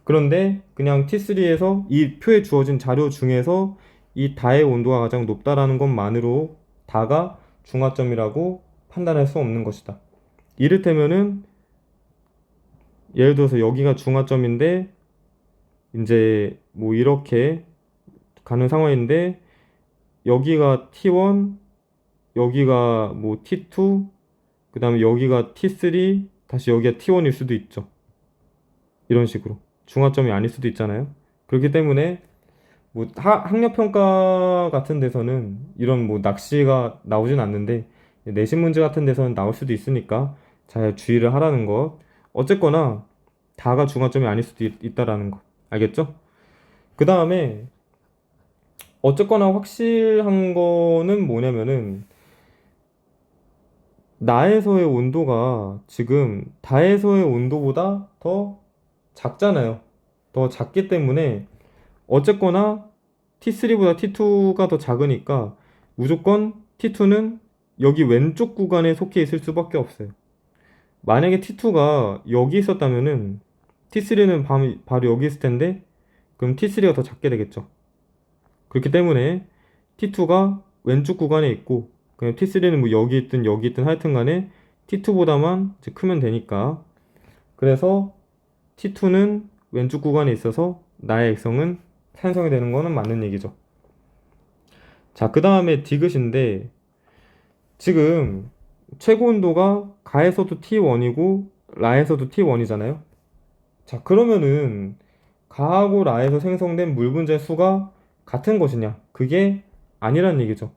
그런데 그냥 T3에서 이 표에 주어진 자료 중에서 이 다의 온도가 가장 높다라는 것만으로 다가 중화점이라고 판단할 수 없는 것이다. 이를테면은 예를 들어서 여기가 중화점인데 이제 뭐 이렇게 가는 상황인데 여기가 T1, 여기가 뭐 T2, 그 다음에 여기가 T3, 다시 여기가 T1일 수도 있죠. 이런 식으로 중화점이 아닐 수도 있잖아요. 그렇기 때문에 뭐 학력평가 같은 데서는 이런 뭐 낚시가 나오진 않는데 내신 문제 같은 데서는 나올 수도 있으니까 잘 주의를 하라는 것. 어쨌거나 다가 중화점이 아닐 수도 있다라는 것. 알겠죠? 그 다음에 어쨌거나 확실한 거는 뭐냐면은 나에서의 온도가 지금 다에서의 온도보다 더 작잖아요. 더 작기 때문에 어쨌거나 T3보다 T2가 더 작으니까 무조건 T2는 여기 왼쪽 구간에 속해 있을 수밖에 없어요. 만약에 T2가 여기 있었다면은 T3는 바로 여기 있을 텐데 그럼 T3가 더 작게 되겠죠. 그렇기 때문에 T2가 왼쪽 구간에 있고 그냥 T3는 뭐 여기 있든 하여튼 간에 T2보다만 크면 되니까 그래서 T2는 왼쪽 구간에 있어서 나의 액성은 산성이 되는 거는 맞는 얘기죠. 자, 그 다음에 디귿인데 지금 최고 온도가 가에서도 T1이고 라에서도 T1이잖아요. 자, 그러면은 가하고 라에서 생성된 물 분자 수가 같은 것이냐? 그게 아니란 얘기죠.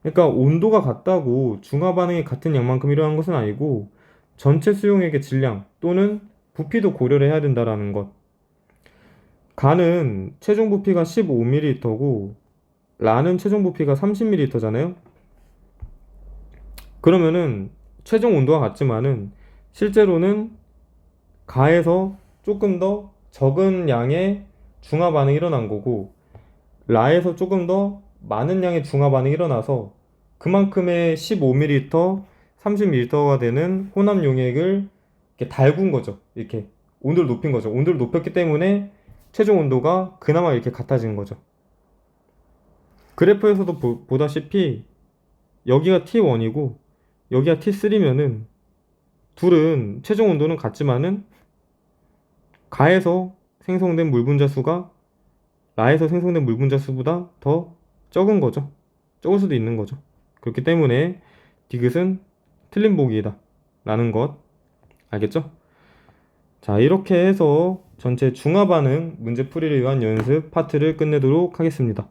그러니까 온도가 같다고 중화 반응이 같은 양만큼 일어나는 것은 아니고 전체 수용액의 질량 또는 부피도 고려를 해야 된다라는 것. 가는 최종 부피가 15ml고 라는 최종 부피가 30ml잖아요. 그러면은 최종 온도가 같지만은 실제로는 가에서 조금 더 적은 양의 중화 반응이 일어난 거고 라에서 조금 더 많은 양의 중화 반응이 일어나서 그만큼의 15ml, 30ml가 되는 혼합 용액을 이렇게 달군 거죠. 이렇게 온도를 높인 거죠. 온도를 높였기 때문에 최종 온도가 그나마 이렇게 같아진 거죠. 그래프에서도 보다시피 여기가 T1이고 여기가 T3면은 둘은 최종 온도는 같지만은 가에서 생성된 물 분자 수가 라에서 생성된 물 분자 수보다 더 적은 거죠. 적을 수도 있는 거죠. 그렇기 때문에 디귿은 틀린 보기이다 라는 것 알겠죠? 자, 이렇게 해서 전체 중화 반응 문제 풀이를 위한 연습 파트를 끝내도록 하겠습니다.